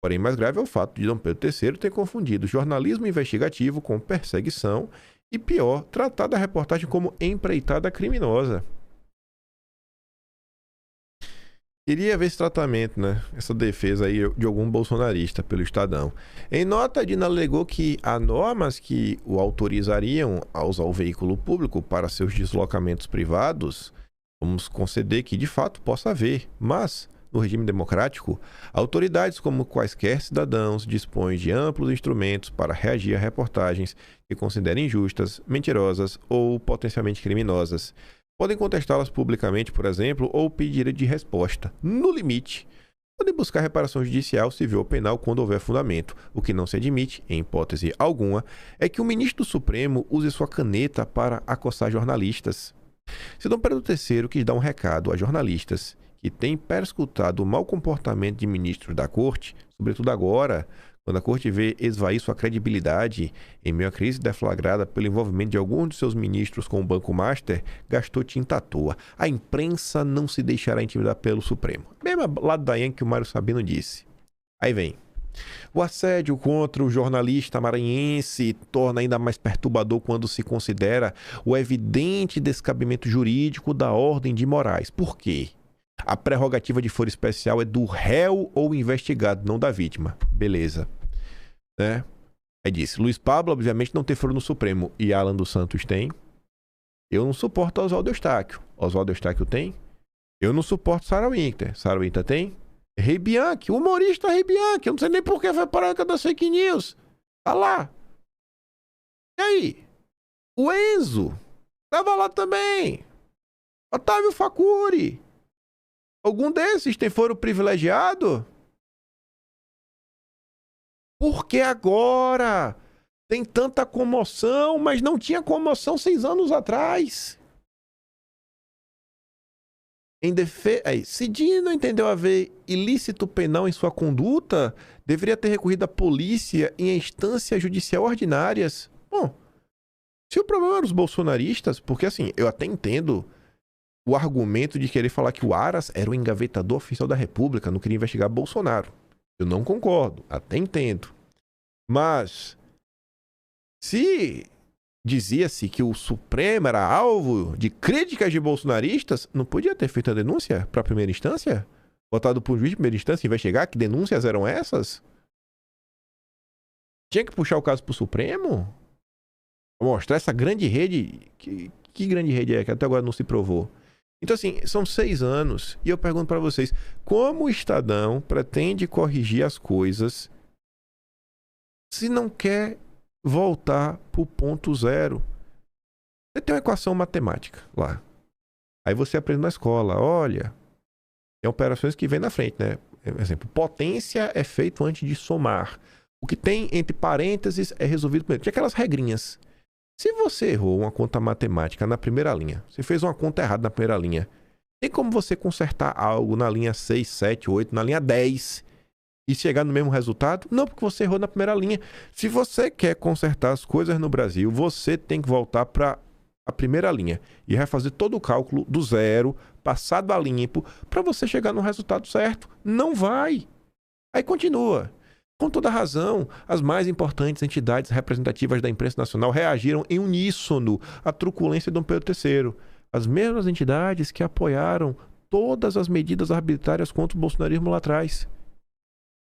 Porém, mais grave é o fato de Dom Pedro III ter confundido jornalismo investigativo com perseguição e, pior, tratado a reportagem como empreitada criminosa. Queria ver esse tratamento, né? Essa defesa aí de algum bolsonarista pelo Estadão. Em nota, Dino alegou que há normas que o autorizariam a usar o veículo público para seus deslocamentos privados. Vamos conceder que de fato possa haver, mas no regime democrático, autoridades como quaisquer cidadãos dispõem de amplos instrumentos para reagir a reportagens que considerem injustas, mentirosas ou potencialmente criminosas. Podem contestá-las publicamente, por exemplo, ou pedir direito de resposta. No limite, podem buscar reparação judicial, civil ou penal quando houver fundamento. O que não se admite, em hipótese alguma, é que o ministro do Supremo use sua caneta para acossar jornalistas. Se Dom Pedro III quis dar um recado a jornalistas que têm perscrutado o mau comportamento de ministros da corte, sobretudo agora, quando a corte vê esvair sua credibilidade em meio à crise deflagrada pelo envolvimento de alguns de seus ministros com o Banco Master, gastou tinta à toa. A imprensa não se deixará intimidar pelo Supremo. Mesmo lado da que o Mário Sabino disse. Aí vem. O assédio contra o jornalista maranhense torna ainda mais perturbador quando se considera o evidente descabimento jurídico da ordem de Moraes. Por quê? A prerrogativa de foro especial é do réu ou investigado, não da vítima. Beleza. Né? Aí disse, Luiz Pablo, obviamente, não tem foro no Supremo. E Alan dos Santos tem. Eu não suporto Oswaldo Eustáquio. Oswaldo Eustáquio tem. Eu não suporto Sarah Winter. Sarah Winter tem. Rei Bianchi, humorista Rei Bianchi. Eu não sei nem por que foi para das fake news. Tá lá. E aí? O Enzo. Tava lá também. Otávio Facuri. Algum desses tem foro privilegiado? Por que agora? Tem tanta comoção, mas não tinha comoção 6 anos atrás. Se Dino entendeu haver ilícito penal em sua conduta, deveria ter recorrido à polícia em instâncias judiciais ordinárias. Bom, se o problema era os bolsonaristas, porque assim, eu até entendo o argumento de querer falar que o Aras era o engavetador oficial da República, não queria investigar Bolsonaro. Eu não concordo, até entendo. Mas, se dizia-se que o Supremo era alvo de críticas de bolsonaristas, não podia ter feito a denúncia para a primeira instância? Votado por um juiz de primeira instância investigar que denúncias eram essas? Tinha que puxar o caso para o Supremo? Mostrar essa grande rede que Que grande rede é que até agora não se provou? Então, assim, são 6 anos e eu pergunto para vocês, como o Estadão pretende corrigir as coisas se não quer voltar para o ponto zero? Você tem uma equação matemática lá. Aí você aprende na escola, olha, tem operações que vêm na frente, né? Por exemplo, potência é feito antes de somar. O que tem entre parênteses é resolvido primeiro. Tinha aquelas regrinhas. Se você errou uma conta matemática na primeira linha, você fez uma conta errada na primeira linha, tem como você consertar algo na linha 6, 7, 8, na linha 10 e chegar no mesmo resultado? Não, porque você errou na primeira linha. Se você quer consertar as coisas no Brasil, você tem que voltar para a primeira linha e refazer todo o cálculo do zero, passado a limpo, para você chegar no resultado certo. Não vai. Aí continua. Com toda razão, as mais importantes entidades representativas da imprensa nacional reagiram em uníssono à truculência de Dom Pedro III. As mesmas entidades que apoiaram todas as medidas arbitrárias contra o bolsonarismo lá atrás.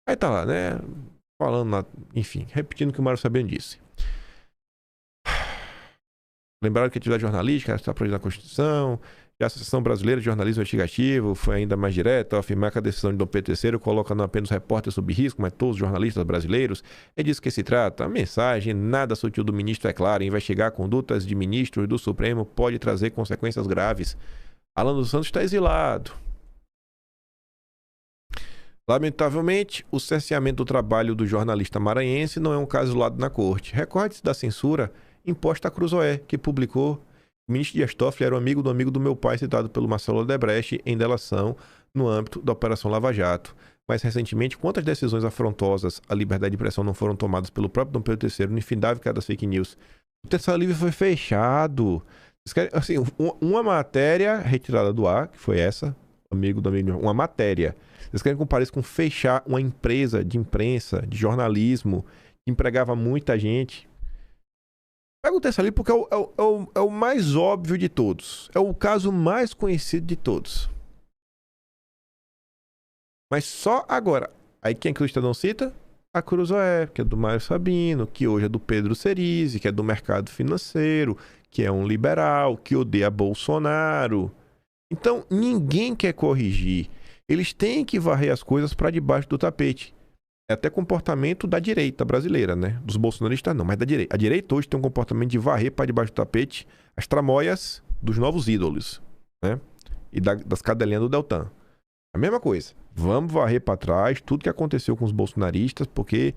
Aí tá lá, né? Falando lá, enfim, repetindo o que o Mário Sabino disse. Lembraram que a atividade jornalística está proibida na Constituição. A Associação Brasileira de Jornalismo Investigativo foi ainda mais direta ao afirmar que a decisão de Dom Pedro III coloca não apenas os repórteres sob risco, mas todos os jornalistas brasileiros. É disso que se trata. A mensagem nada sutil do ministro é clara. Investigar condutas de ministros do Supremo pode trazer consequências graves. Alan dos Santos está exilado. Lamentavelmente, o cerceamento do trabalho do jornalista maranhense não é um caso isolado na corte. Recorde-se da censura imposta a Cruzoé, que publicou: o ministro Dias Toffoli era um amigo do meu pai, citado pelo Marcelo Odebrecht em delação no âmbito da Operação Lava Jato. Mais recentemente, quantas decisões afrontosas à liberdade de expressão não foram tomadas pelo próprio Dom Pedro III no infindável caso das fake news? O Terceiro Livre foi fechado. Assim, uma matéria retirada do ar, que foi essa, uma matéria. Vocês querem comparar isso com fechar uma empresa de imprensa, de jornalismo, que empregava muita gente? Pega o Terceiro Livre porque é o mais óbvio de todos. É o caso mais conhecido de todos. Mas só agora. Aí quem é que o Estadão cita? A Cruzoé, que é do Mário Sabino, que hoje é do Pedro Cerise, que é do mercado financeiro, que é um liberal, que odeia Bolsonaro. Então, ninguém quer corrigir. Eles têm que varrer as coisas para debaixo do tapete. É até comportamento da direita brasileira, né? Dos bolsonaristas não, mas da direita. A direita hoje tem um comportamento de varrer para debaixo do tapete as tramóias dos novos ídolos, né? E das cadelinhas do Deltan. A mesma coisa. Vamos varrer para trás tudo que aconteceu com os bolsonaristas, porque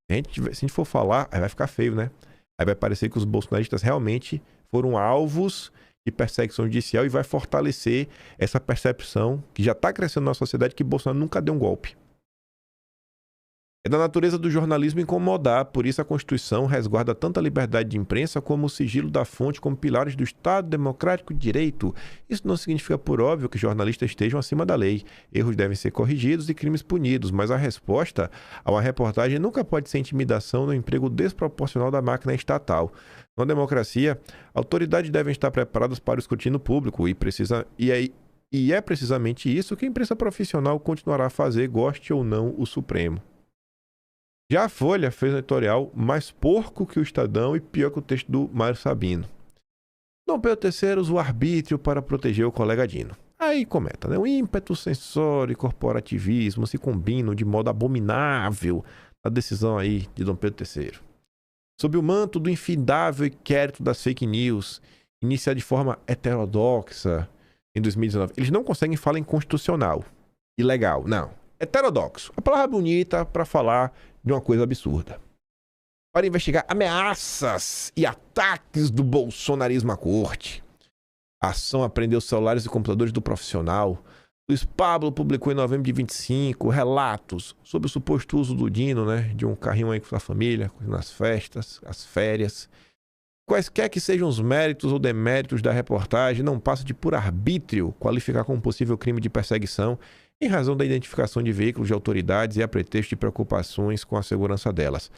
se a gente for falar, aí vai ficar feio, né? Aí vai parecer que os bolsonaristas realmente foram alvos de perseguição judicial e vai fortalecer essa percepção que já está crescendo na sociedade que Bolsonaro nunca deu um golpe. É da natureza do jornalismo incomodar, por isso a Constituição resguarda tanto a liberdade de imprensa como o sigilo da fonte como pilares do Estado Democrático de Direito. Isso não significa, por óbvio, que jornalistas estejam acima da lei. Erros devem ser corrigidos e crimes punidos, mas a resposta a uma reportagem nunca pode ser intimidação no emprego desproporcional da máquina estatal. Na democracia, autoridades devem estar preparadas para o escrutínio público e é precisamente isso que a imprensa profissional continuará a fazer, goste ou não o Supremo. Já a Folha fez um editorial mais porco que o Estadão e pior que o texto do Mário Sabino. Dom Pedro III usa o arbítrio para proteger o colega Dino. Aí comenta, né? O ímpeto censório e corporativismo se combinam de modo abominável na decisão aí de Dom Pedro III. Sob o manto do infindável inquérito das fake news, iniciado de forma heterodoxa em 2019. Eles não conseguem falar em constitucional, ilegal, não. Heterodoxo. A palavra bonita para falar de uma coisa absurda. Para investigar ameaças e ataques do bolsonarismo à corte. A ação apreendeu celulares e computadores do profissional. Luiz Pablo publicou em novembro de 25 relatos sobre o suposto uso do Dino, né, de um carrinho aí com a família, nas festas, as férias. Quaisquer que sejam os méritos ou deméritos da reportagem, não passa de puro arbítrio qualificar como possível crime de perseguição em razão da identificação de veículos de autoridades e a pretexto de preocupações com a segurança delas,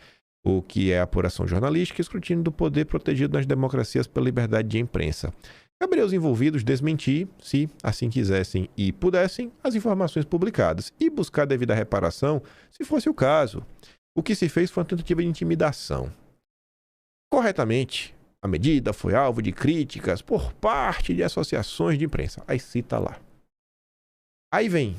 o que é apuração jornalística e escrutínio do poder protegido nas democracias pela liberdade de imprensa. Caberia aos envolvidos desmentir, se assim quisessem e pudessem, as informações publicadas e buscar devida reparação, se fosse o caso. O que se fez foi uma tentativa de intimidação. Corretamente, A medida foi alvo de críticas por parte de associações de imprensa. Aí cita lá. Aí vem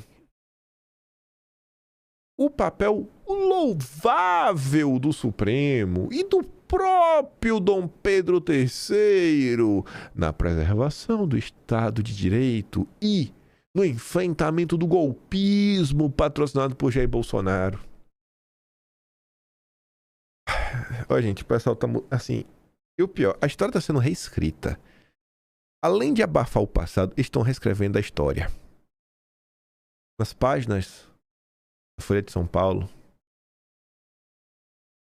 o papel louvável do Supremo e do próprio Dom Pedro III na preservação do Estado de Direito e no enfrentamento do golpismo patrocinado por Jair Bolsonaro. Olha, gente, o pessoal tá assim... E o pior, a história está sendo reescrita. Além de abafar o passado, estão reescrevendo a história. Nas páginas da Folha de São Paulo,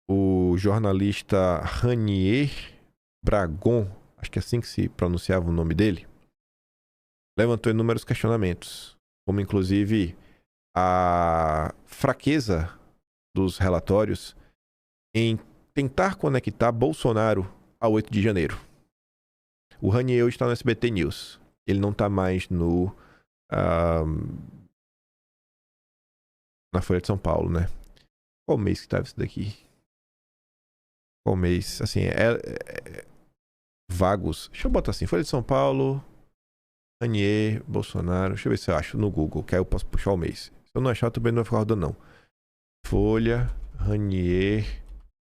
o jornalista Ranier Bragon, acho que é assim que se pronunciava o nome dele, levantou inúmeros questionamentos, como inclusive a fraqueza dos relatórios em tentar conectar Bolsonaro a 8 de janeiro. O Ranier hoje está no SBT News. Ele não está mais na Folha de São Paulo, né? Qual mês que estava isso daqui? Qual mês? Assim, vagos. Deixa eu botar assim, Folha de São Paulo, Ranier, Bolsonaro. Deixa eu ver se eu acho no Google, que aí eu posso puxar o mês. Se eu não achar, também não vai ficar rodando, não. Folha, Ranier,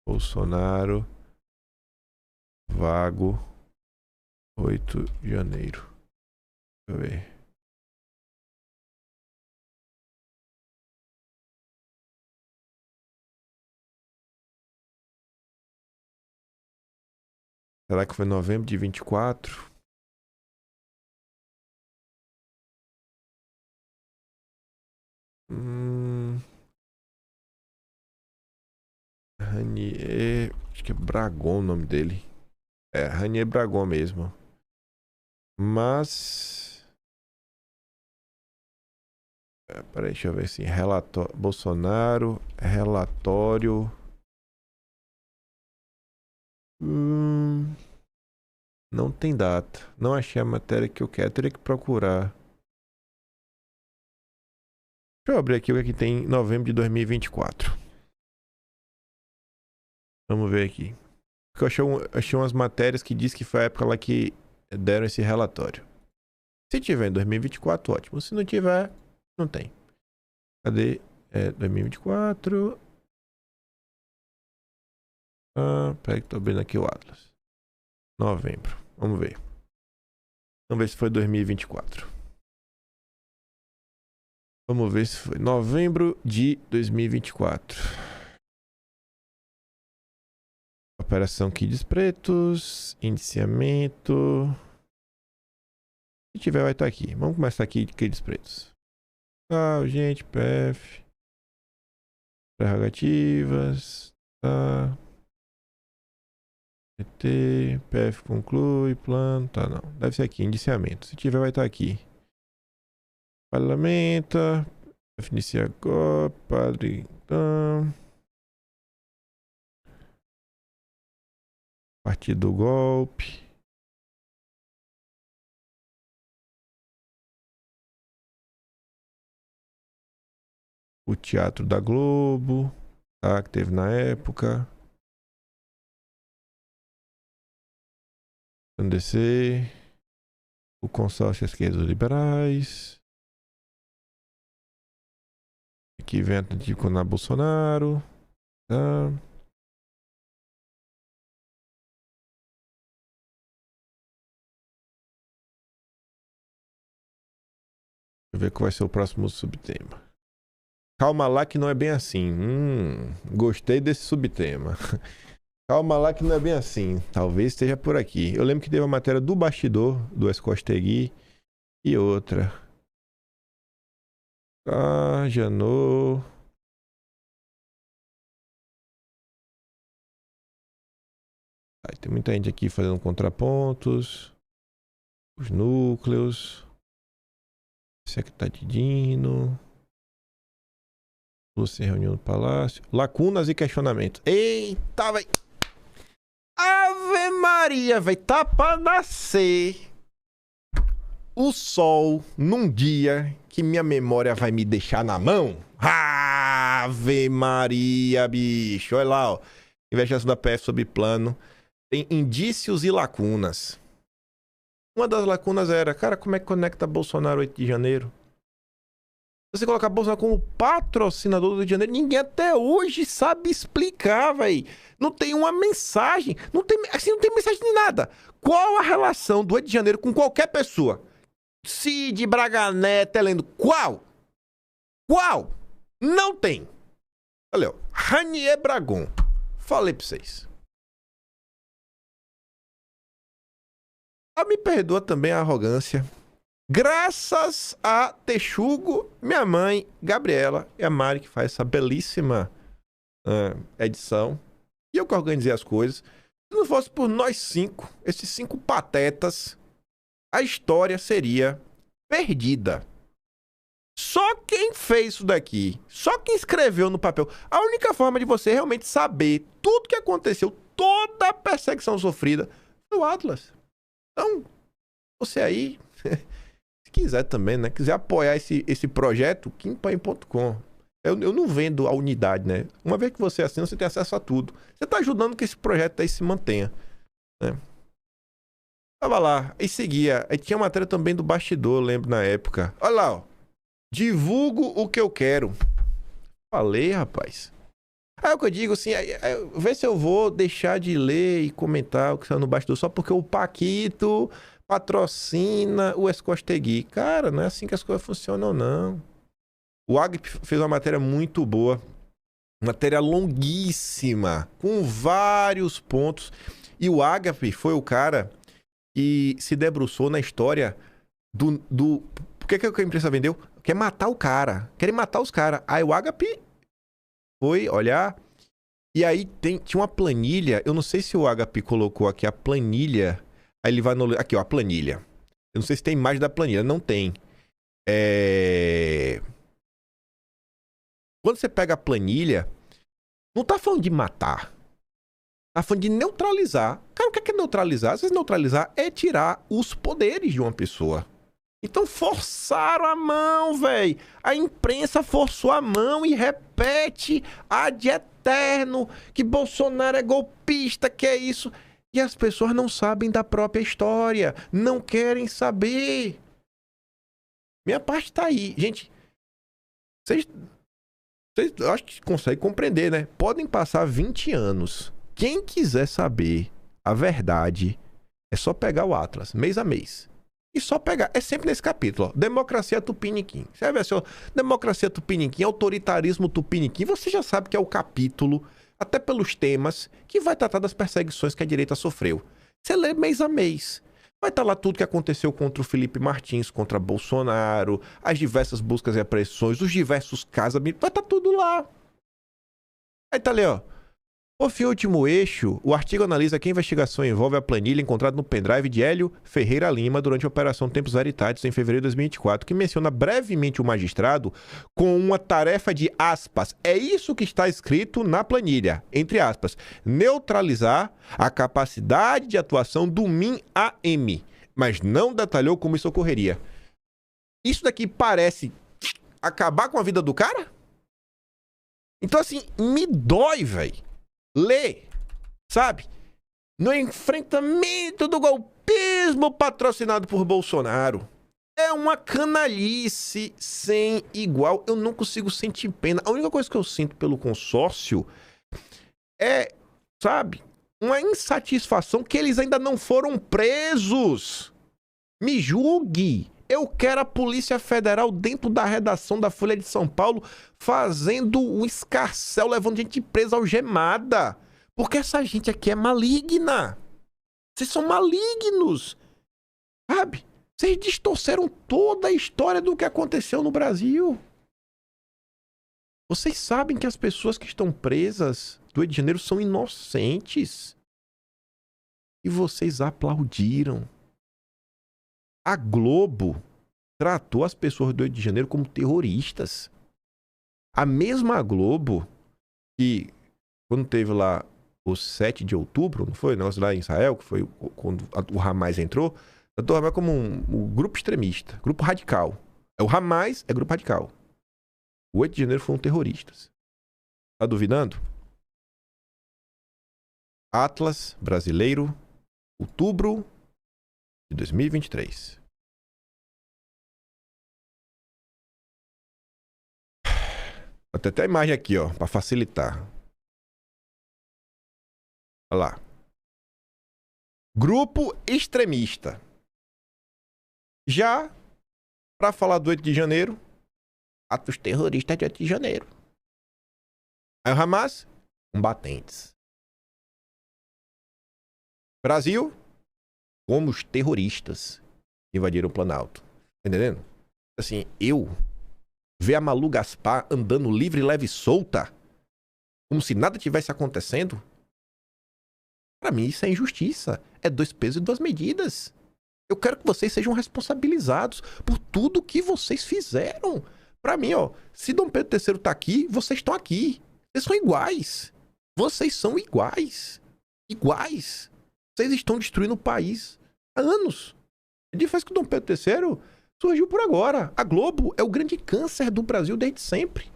Bolsonaro, vago, 8 de janeiro. Deixa eu ver. Será que foi novembro de 24? Ranier... Acho que é Bragon o nome dele. É, Ranier Bragon mesmo. Mas... peraí, deixa eu ver assim. Relatório... Bolsonaro... Relatório... Não tem data. Não achei a matéria que eu quero. Teria que procurar. Deixa eu abrir aqui o que tem em novembro de 2024. Vamos ver aqui. Porque eu achei umas matérias que diz que foi a época lá que deram esse relatório. Se tiver em 2024, ótimo. Se não tiver, não tem. Cadê? 2024. Peraí que tô abrindo aqui o Atlas. Novembro. Vamos ver. Vamos ver se foi 2024. Vamos ver se foi novembro de 2024. Operação Kids Pretos. Indiciamento. Se tiver, vai estar aqui. Vamos começar aqui de Kids Pretos. Gente, PF. Prerrogativas. Tá. PT. PF conclui. Plano. Tá, não. Deve ser aqui. Indiciamento. Se tiver, vai estar aqui. Parlamenta. PF inicia agora. Padre. Partido do golpe. O Teatro da Globo, tá, que teve na época. NDC, o Consórcio Esquerdos Liberais. Aqui vem Atlético na Bolsonaro. Tá. Deixa eu ver qual vai ser o próximo subtema. Calma lá que não é bem assim. Gostei desse subtema. Calma lá que não é bem assim. Talvez esteja por aqui. Eu lembro que teve uma matéria do bastidor, do Escostegui, e outra. Janot. Tem muita gente aqui fazendo contrapontos. Os núcleos. Secretadino. Lúcia reunião no palácio. Lacunas e questionamentos. Eita, vai. Ave Maria, vai. Tá pra nascer o sol num dia que minha memória vai me deixar na mão. Ave Maria, bicho. Olha lá, ó. Investigação da PF sob plano tem indícios e lacunas. Uma das lacunas era, cara, como é que conecta Bolsonaro 8 de janeiro? Você colocar Bolsonaro como patrocinador do Rio de Janeiro, ninguém até hoje sabe explicar, velho. Não tem uma mensagem, não tem mensagem de nada. Qual a relação do 8 de janeiro com qualquer pessoa? Cid, Braga Neto, Heleno, qual? Qual? Não tem. Olha, Ranier Bragon. Falei pra vocês. Me perdoa também a arrogância. Graças a Texugo, minha mãe, Gabriela e a Mari, que faz essa belíssima edição. E eu que organizei as coisas. Se não fosse por nós 5, esses 5 patetas, a história seria perdida. Só quem fez isso daqui, só quem escreveu no papel. A única forma de você realmente saber tudo que aconteceu, toda a perseguição sofrida, foi o Atlas. Então, você aí, se quiser também, né? Quiser apoiar esse projeto, kimpanho.com. Eu não vendo a unidade, né? Uma vez que você assina, você tem acesso a tudo. Você tá ajudando que esse projeto aí se mantenha, né? Tava lá, e seguia. Aí tinha matéria também do bastidor, lembro na época. Olha lá, ó. Divulgo o que eu quero. Falei, rapaz. Aí é o que eu digo, assim, vê se eu vou deixar de ler e comentar o que saiu no bastidor só porque o Paquito patrocina o Escostegui. Cara, não é assim que as coisas funcionam, não. O Agp fez uma matéria muito boa. Matéria longuíssima, com vários pontos. E o Agp foi o cara que se debruçou na história do... Por que a imprensa vendeu? Quer matar o cara. Querem matar os caras. Aí o Agp foi olhar. E aí tinha uma planilha. Eu não sei se o Agp colocou aqui a planilha. Aí ele vai no... Aqui, ó, a planilha. Eu não sei se tem imagem da planilha. Não tem. Quando você pega a planilha, não tá falando de matar. Tá falando de neutralizar. Cara, o que é neutralizar? Às vezes neutralizar é tirar os poderes de uma pessoa. Então forçaram a mão, velho. A imprensa forçou a mão e repete ad eterno que Bolsonaro é golpista, que é isso. E as pessoas não sabem da própria história. Não querem saber. Minha parte tá aí. Gente, vocês acho que conseguem compreender, né? Podem passar 20 anos. Quem quiser saber a verdade, é só pegar o Atlas, mês a mês. E só pegar. É sempre nesse capítulo, ó. Democracia Tupiniquim. Você vai ver assim, ó. Democracia Tupiniquim, autoritarismo Tupiniquim. Você já sabe que é o capítulo, até pelos temas, que vai tratar das perseguições que a direita sofreu. Você lê mês a mês. Vai estar lá tudo que aconteceu contra o Felipe Martins, contra Bolsonaro, as diversas buscas e apreensões, os diversos casos. Vai estar tudo lá. Aí tá ali, ó. Por fim, último eixo, o artigo analisa que a investigação envolve a planilha encontrada no pendrive de Hélio Ferreira Lima durante a Operação Tempos Veritatis em fevereiro de 2024, que menciona brevemente o magistrado com uma tarefa de aspas. É isso que está escrito na planilha, entre aspas, neutralizar a capacidade de atuação do MIN-AM, mas não detalhou como isso ocorreria. Isso daqui parece acabar com a vida do cara? Então, assim, me dói, velho. Lê, sabe? No enfrentamento do golpismo patrocinado por Bolsonaro. É uma canalice sem igual. Eu não consigo sentir pena. A única coisa que eu sinto pelo consórcio é, sabe, uma insatisfação que eles ainda não foram presos. Me julgue. Eu quero a Polícia Federal dentro da redação da Folha de São Paulo fazendo um escarcéu, levando gente presa algemada. Porque essa gente aqui é maligna. Vocês são malignos. Sabe? Vocês distorceram toda a história do que aconteceu no Brasil. Vocês sabem que as pessoas que estão presas do Rio de Janeiro são inocentes. E vocês aplaudiram. A Globo tratou as pessoas do Rio de Janeiro como terroristas. A mesma Globo que, quando teve lá o 7 de outubro, não foi? O negócio lá em Israel, que foi quando o Hamas entrou, tratou o Hamas como um grupo extremista, grupo radical. O Hamas é grupo radical. O 8 de janeiro foram terroristas. Tá duvidando? Atlas Brasileiro, outubro de 2023. Vou ter até a imagem aqui, ó, para facilitar. Olha lá. Grupo extremista. Já para falar do 8 de janeiro, atos terroristas de 8 de janeiro. Aí o Hamas, combatentes. Brasil, como os terroristas invadiram o Planalto. Tá entendendo? Assim, eu ver a Malu Gaspar andando livre, leve e solta, como se nada tivesse acontecendo, pra mim isso é injustiça. É 2 pesos e 2 medidas. Eu quero que vocês sejam responsabilizados por tudo que vocês fizeram. Pra mim, ó, se Dom Pedro III tá aqui, vocês estão aqui. Vocês são iguais. Vocês são iguais. Iguais. Vocês estão destruindo o país há anos. A diferença é que o Dom Pedro III surgiu por agora. A Globo é o grande câncer do Brasil desde sempre.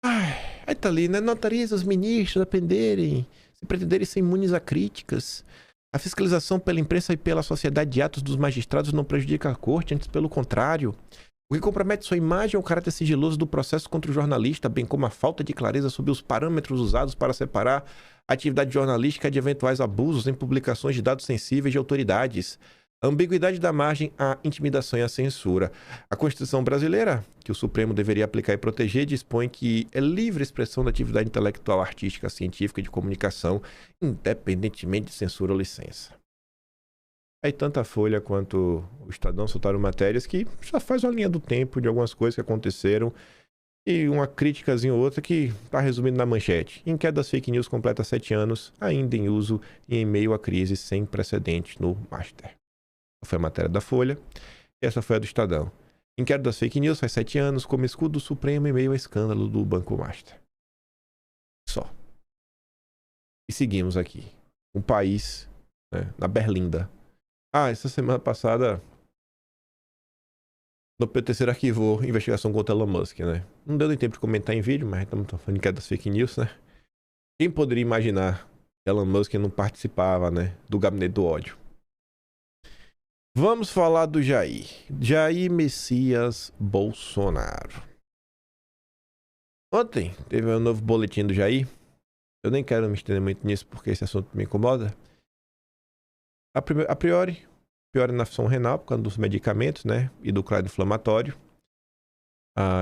Ai, aí tá ali, né? Não autoriza os ministros a se pretenderem ser imunes a críticas. A fiscalização pela imprensa e pela sociedade de atos dos magistrados não prejudica a corte, antes pelo contrário. O que compromete sua imagem é o caráter sigiloso do processo contra o jornalista, bem como a falta de clareza sobre os parâmetros usados para separar a atividade jornalística de eventuais abusos em publicações de dados sensíveis de autoridades. A ambiguidade da margem à intimidação e à censura. A Constituição brasileira, que o Supremo deveria aplicar e proteger, dispõe que é livre expressão da atividade intelectual, artística, científica e de comunicação, independentemente de censura ou licença. Aí tanto a Folha quanto o Estadão soltaram matérias que já faz uma linha do tempo de algumas coisas que aconteceram e uma críticazinha ou outra que está resumindo na manchete. Em queda das fake news completa 7 anos, ainda em uso e em meio a crise sem precedentes no Master. Essa foi a matéria da Folha e essa foi a do Estadão. Inquérito das fake news faz 7 anos como escudo supremo em meio ao escândalo do Banco Master. Só. E seguimos aqui. Um país, né, na Berlinda. Essa semana passada o Pedro III arquivou investigação contra Elon Musk, né? Não deu nem tempo de comentar em vídeo, mas estamos falando que é das fake news, né? Quem poderia imaginar que Elon Musk não participava, né, do gabinete do ódio? Vamos falar do Jair. Jair Messias Bolsonaro. Ontem teve um novo boletim do Jair. Eu nem quero me estender muito nisso porque esse assunto me incomoda. A priori, piora na função renal por causa dos medicamentos, né? E do cloro inflamatório.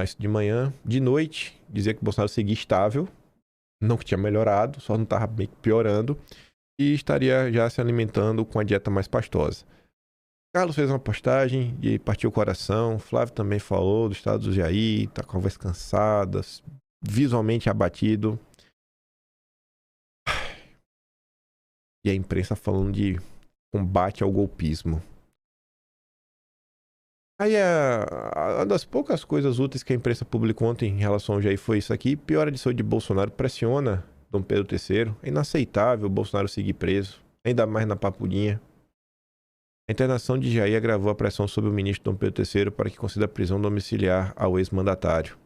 Isso de manhã. De noite, dizia que o Bolsonaro seguia estável. Não que tinha melhorado, só não estava piorando. E estaria já se alimentando com a dieta mais pastosa. Carlos fez uma postagem e partiu o coração. Flávio também falou do estado do Jair, tá com a voz cansada, visualmente abatido. E a imprensa falando de combate ao golpismo. Aí uma das poucas coisas úteis que a imprensa publicou ontem em relação ao Jair foi isso aqui. Piora de saúde de Bolsonaro pressiona Dom Pedro III. É inaceitável o Bolsonaro seguir preso, ainda mais na Papulinha. A internação de Jair agravou a pressão sobre o ministro Dom Pedro III para que conceda prisão domiciliar ao ex-mandatário.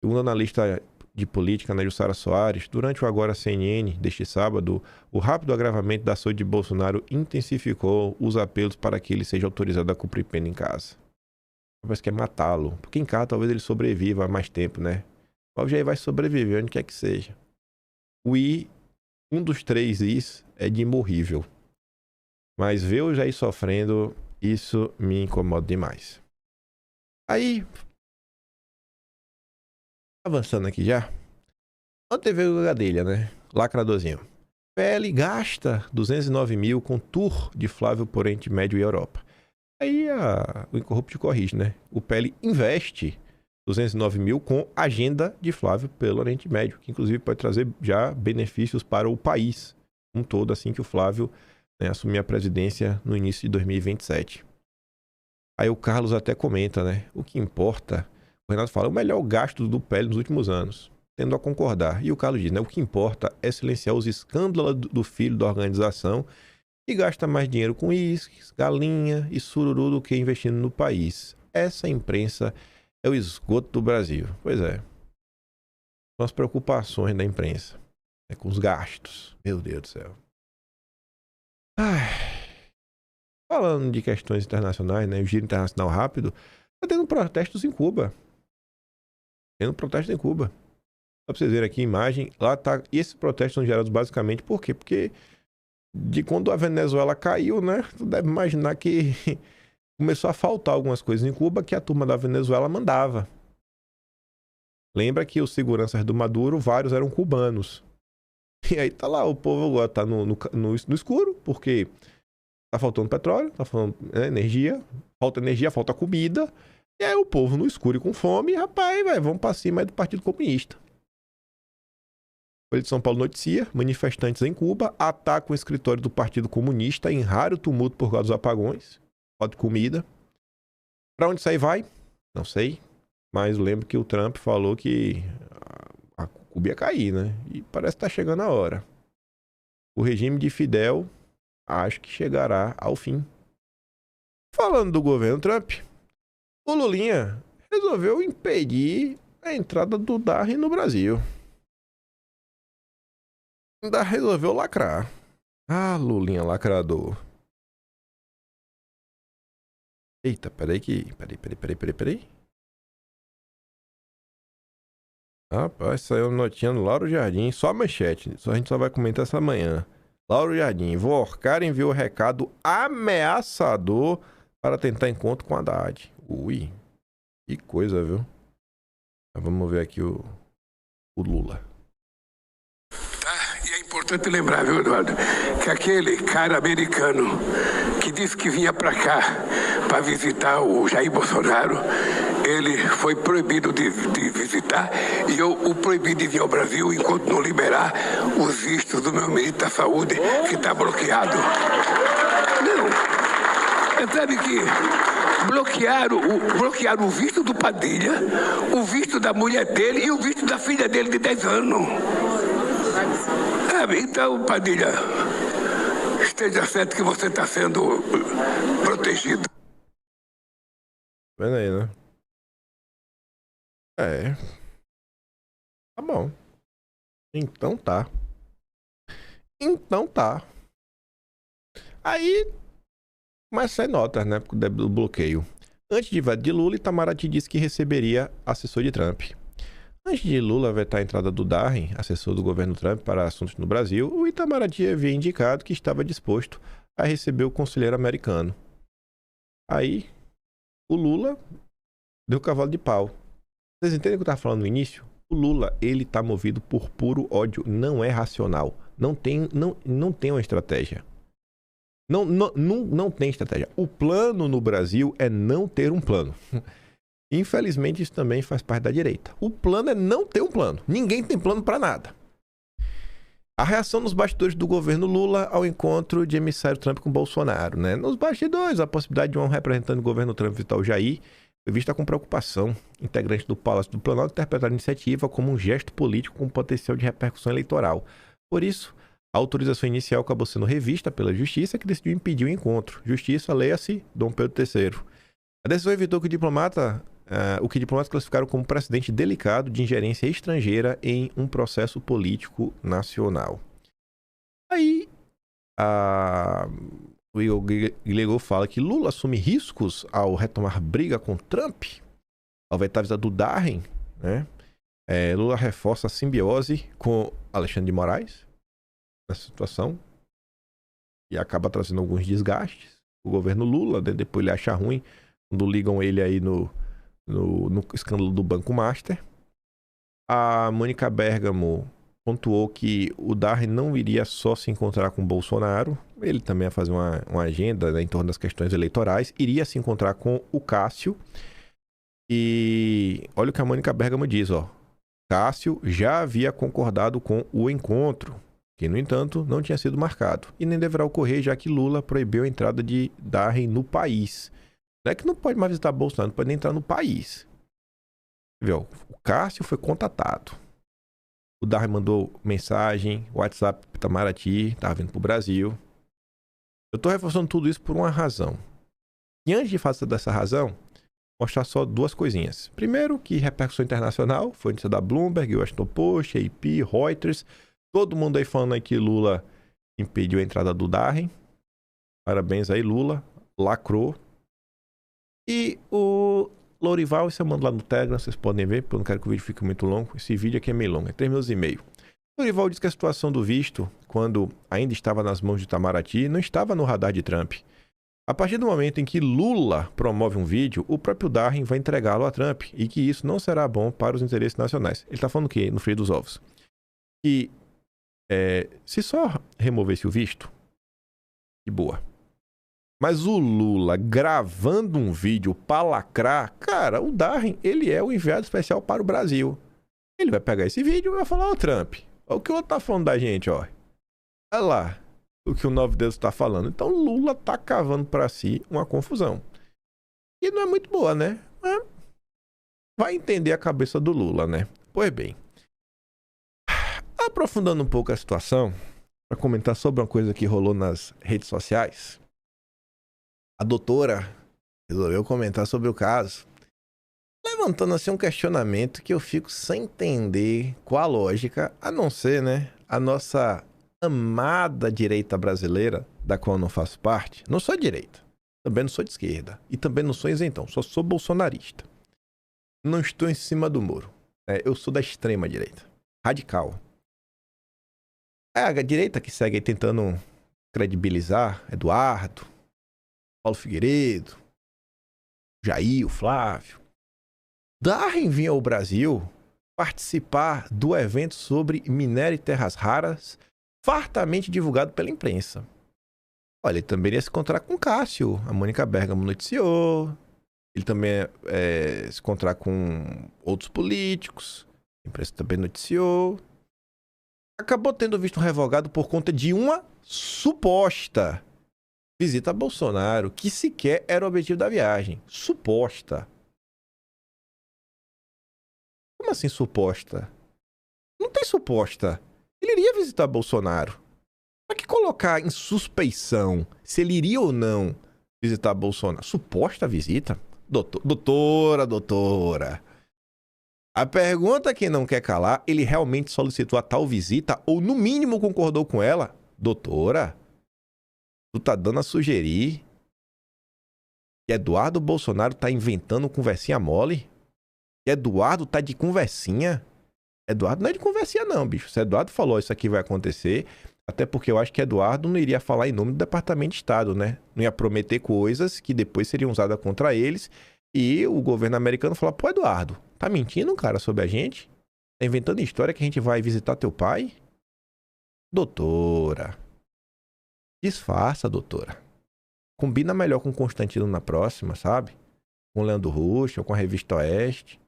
Segundo a analista de política, Ana Jussara Soares, durante o Agora CNN deste sábado, o rápido agravamento da saúde de Bolsonaro intensificou os apelos para que ele seja autorizado a cumprir pena em casa. Parece que é matá-lo, porque em casa talvez ele sobreviva há mais tempo, né? O Jair vai sobreviver, onde quer que seja. O I, um dos 3 Is, é de imorrível. Mas ver o Jair sofrendo, isso me incomoda demais. Aí, avançando aqui já. Ontem veio o Gadelha, né? Lacradorzinho. PL gasta 209 mil com tour de Flávio por Oriente Médio e Europa. Aí o Incorrupto corrige, né? O PL investe 209 mil com agenda de Flávio pelo Oriente Médio, que inclusive pode trazer já benefícios para o país um todo, assim que o Flávio, né, assumir a presidência no início de 2027. Aí o Carlos até comenta, né? O que importa, o Renato fala, o melhor gasto do PL nos últimos anos, tendo a concordar. E o Carlos diz, né? O que importa é silenciar os escândalos do filho da organização e gasta mais dinheiro com isques, galinha e sururu do que investindo no país. Essa imprensa é o esgoto do Brasil. Pois é. são as preocupações da imprensa, né, com os gastos. Meu Deus do céu. Ai. Falando de questões internacionais, né, o giro internacional rápido, tá tendo protestos em Cuba. Tendo protesto em Cuba. Só pra vocês verem aqui a imagem, lá tá. E esses protestos são gerados basicamente por quê? Porque de quando a Venezuela caiu, né? Tu deve imaginar que começou a faltar algumas coisas em Cuba que a turma da Venezuela mandava. Lembra que os seguranças do Maduro, vários eram cubanos. E aí tá lá, o povo agora tá no escuro, porque tá faltando petróleo, tá faltando energia, falta comida. E aí o povo no escuro e com fome, rapaz, vamos pra cima aí do Partido Comunista. Folha de São Paulo noticia, manifestantes em Cuba atacam o escritório do Partido Comunista em raro tumulto por causa dos apagões. Falta de comida. Pra onde isso aí vai? Não sei. Mas lembro que o Trump falou que a Cuba ia cair, né? E parece que tá chegando a hora. O regime de Fidel acho que chegará ao fim. Falando do governo Trump, o Lulinha resolveu impedir a entrada do Darren no Brasil. Ainda resolveu lacrar. Ah, Lulinha lacrador. Eita, peraí. Rapaz, saiu uma notinha no Lauro Jardim. Só a manchete. A gente só vai comentar essa manhã. Lauro Jardim. Vorcar enviou recado ameaçador para tentar encontro com Haddad. Ui. Que coisa, viu? Mas vamos ver aqui o Lula. E é importante lembrar, viu, Eduardo, que aquele cara americano que disse que vinha para cá para visitar o Jair Bolsonaro, ele foi proibido de visitar e eu o proibi de vir ao Brasil enquanto não liberar os vistos do meu ministro da Saúde, que está bloqueado. Não. Sabe que bloquearam o visto do Padilha, o visto da mulher dele e o visto da filha dele de 10 anos. Então, Padilha, esteja certo que você está sendo protegido. Vendo aí, né? É. Tá bom. Então tá. Aí começa a sair notas, né? Do bloqueio. Antes de invadir Lula, Itamaraty disse que receberia assessor de Trump. Antes de Lula vetar a entrada do Darren, assessor do governo Trump para assuntos no Brasil, o Itamaraty havia indicado que estava disposto a receber o conselheiro americano. Aí, o Lula deu cavalo de pau. Vocês entendem o que eu estava falando no início? O Lula, ele está movido por puro ódio, não é racional. Não tem uma estratégia. Não tem estratégia. O plano no Brasil é não ter um plano. Infelizmente, isso também faz parte da direita. O plano é não ter um plano. Ninguém tem plano para nada. A reação nos bastidores do governo Lula ao encontro de emissário Trump com Bolsonaro, né? Nos bastidores, a possibilidade de um representante do governo Trump visitar o Jair foi vista com preocupação. Integrantes do Palácio do Planalto interpretaram a iniciativa como um gesto político com potencial de repercussão eleitoral. Por isso, a autorização inicial acabou sendo revista pela Justiça, que decidiu impedir o encontro. Justiça, leia-se, Dom Pedro III. A decisão evitou que o que diplomatas classificaram como precedente delicado de ingerência estrangeira em um processo político nacional. Aí, o Igor Guilherme fala que Lula assume riscos ao retomar briga com Trump, ao vetar a visita do Darren, né? Lula reforça a simbiose com Alexandre de Moraes nessa situação e acaba trazendo alguns desgastes. O governo Lula, né? Depois ele acha ruim quando ligam ele aí no escândalo do Banco Master. A Mônica Bergamo pontuou que o Darren não iria só se encontrar com Bolsonaro, ele também ia fazer uma agenda, né, em torno das questões eleitorais, iria se encontrar com o Cássio. E olha o que a Mônica Bergamo diz, ó. Cássio já havia concordado com o encontro, que, no entanto, não tinha sido marcado, e nem deverá ocorrer, já que Lula proibiu a entrada de Darren no país. Não é que não pode mais visitar Bolsonaro, não pode nem entrar no país. Viu? O Cássio foi contatado. O Darren mandou mensagem, WhatsApp para Itamaraty, estava vindo para o Brasil. Eu estou reforçando tudo isso por uma razão. E antes de fazer dessa razão, mostrar só duas coisinhas. Primeiro, que repercussão internacional, foi notícia da Bloomberg, Washington Post, AP, Reuters, todo mundo aí falando aí que Lula impediu a entrada do Darren. Parabéns aí, Lula, lacrou. E o Lourival, isso eu mando lá no Telegram, vocês podem ver, porque eu não quero que o vídeo fique muito longo. Esse vídeo aqui é meio longo, é 3 minutos e meio. O Lourival diz que a situação do visto, quando ainda estava nas mãos de Itamaraty, não estava no radar de Trump. A partir do momento em que Lula promove um vídeo, o próprio Darren vai entregá-lo a Trump e que isso não será bom para os interesses nacionais. Ele está falando o quê? No frio dos ovos. Que se só removesse o visto, de boa. Mas o Lula gravando um vídeo para lacrar, cara, o Darren, ele é o enviado especial para o Brasil. Ele vai pegar esse vídeo e vai falar, Trump, olha o que o outro tá falando da gente, ó. Olha lá o que o Nove Deus está falando. Então Lula tá cavando para si uma confusão. E não é muito boa, né? Mas vai entender a cabeça do Lula, né? Pois bem. Aprofundando um pouco a situação, para comentar sobre uma coisa que rolou nas redes sociais, a doutora resolveu comentar sobre o caso, levantando assim um questionamento que eu fico sem entender qual a lógica, a não ser, né, a nossa amada direita brasileira, da qual eu não faço parte. Não sou de direita, também não sou de esquerda e também não sou isentão, só sou bolsonarista. Não estou em cima do muro. Eu sou da extrema direita, radical. É a direita que segue aí tentando credibilizar Eduardo, Paulo Figueiredo, Jair, o Flávio. Darren vinha ao Brasil participar do evento sobre minério e terras raras, fartamente divulgado pela imprensa. Olha, ele também ia se encontrar com Cássio, a Mônica Bergamo noticiou. Ele também se encontrar com outros políticos, a imprensa também noticiou. Acabou tendo visto revogado por conta de uma suposta visita a Bolsonaro, que sequer era o objetivo da viagem. Suposta. Como assim suposta? Não tem suposta. Ele iria visitar Bolsonaro. Para que colocar em suspeição se ele iria ou não visitar Bolsonaro? Suposta visita? Doutora. A pergunta que não quer calar, ele realmente solicitou a tal visita ou no mínimo concordou com ela? Doutora, tu tá dando a sugerir que Eduardo Bolsonaro tá inventando conversinha mole? Que Eduardo tá de conversinha? Eduardo não é de conversinha não, bicho. Se Eduardo falou isso aqui vai acontecer, até porque eu acho que Eduardo não iria falar em nome do Departamento de Estado, né? Não ia prometer coisas que depois seriam usadas contra eles e o governo americano falar, pô, Eduardo, tá mentindo, cara, sobre a gente? Tá inventando história que a gente vai visitar teu pai? Doutora. Disfarça, doutora. Combina melhor com o Constantino na próxima, sabe? Com o Leandro Rusch ou com a Revista Oeste.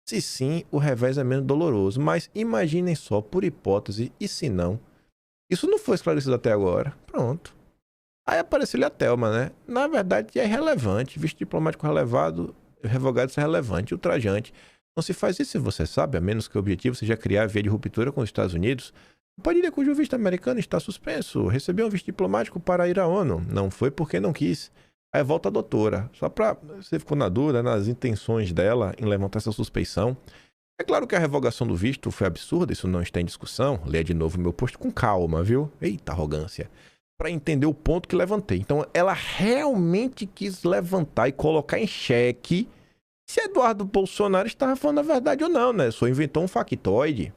Se sim, o revés é menos doloroso. Mas imaginem só, por hipótese, e se não? Isso não foi esclarecido até agora. Pronto. Aí apareceu-lhe a Thelma, né? Na verdade, é irrelevante. Visto diplomático revogado, isso é relevante, ultrajante. Não se faz isso se você sabe, a menos que o objetivo seja criar via de ruptura com os Estados Unidos. O Padilha, cujo visto americano está suspenso, recebeu um visto diplomático para ir à ONU. Não foi porque não quis. Aí volta a doutora. Só para você ficou na dúvida nas intenções dela em levantar essa suspeição. É claro que a revogação do visto foi absurda, isso não está em discussão. Leia de novo o meu post com calma, viu? Eita arrogância. Para entender o ponto que levantei. Então, ela realmente quis levantar e colocar em xeque se Eduardo Bolsonaro estava falando a verdade ou não, né? Só inventou um factoide.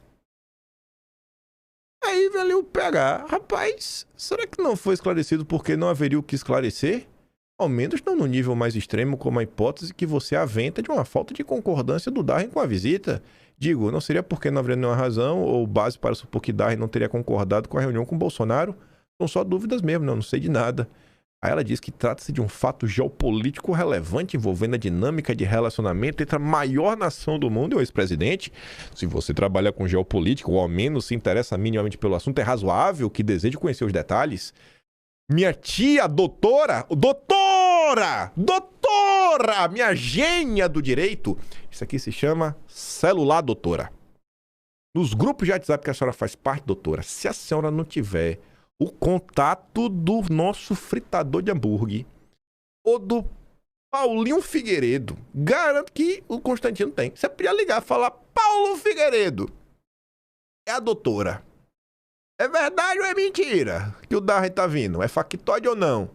Aí valeu pegar. Rapaz, será que não foi esclarecido porque não haveria o que esclarecer? Ao menos não no nível mais extremo, como a hipótese que você aventa de uma falta de concordância do Darren com a visita. Digo, não seria porque não haveria nenhuma razão ou base para supor que Darren não teria concordado com a reunião com Bolsonaro? São só dúvidas mesmo, não sei de nada. Aí ela diz que trata-se de um fato geopolítico relevante envolvendo a dinâmica de relacionamento entre a maior nação do mundo e o ex-presidente. Se você trabalha com geopolítica ou ao menos se interessa minimamente pelo assunto, é razoável que deseje conhecer os detalhes. Minha tia, doutora, minha gênia do direito. Isso aqui se chama celular, doutora. Nos grupos de WhatsApp que a senhora faz parte, doutora, se a senhora não tiver o contato do nosso fritador de hambúrguer ou do Paulinho Figueiredo. Garanto que o Constantino tem. Você podia ligar e falar, Paulo Figueiredo. É a doutora. É verdade ou é mentira que o Darren tá vindo? É factóide ou não?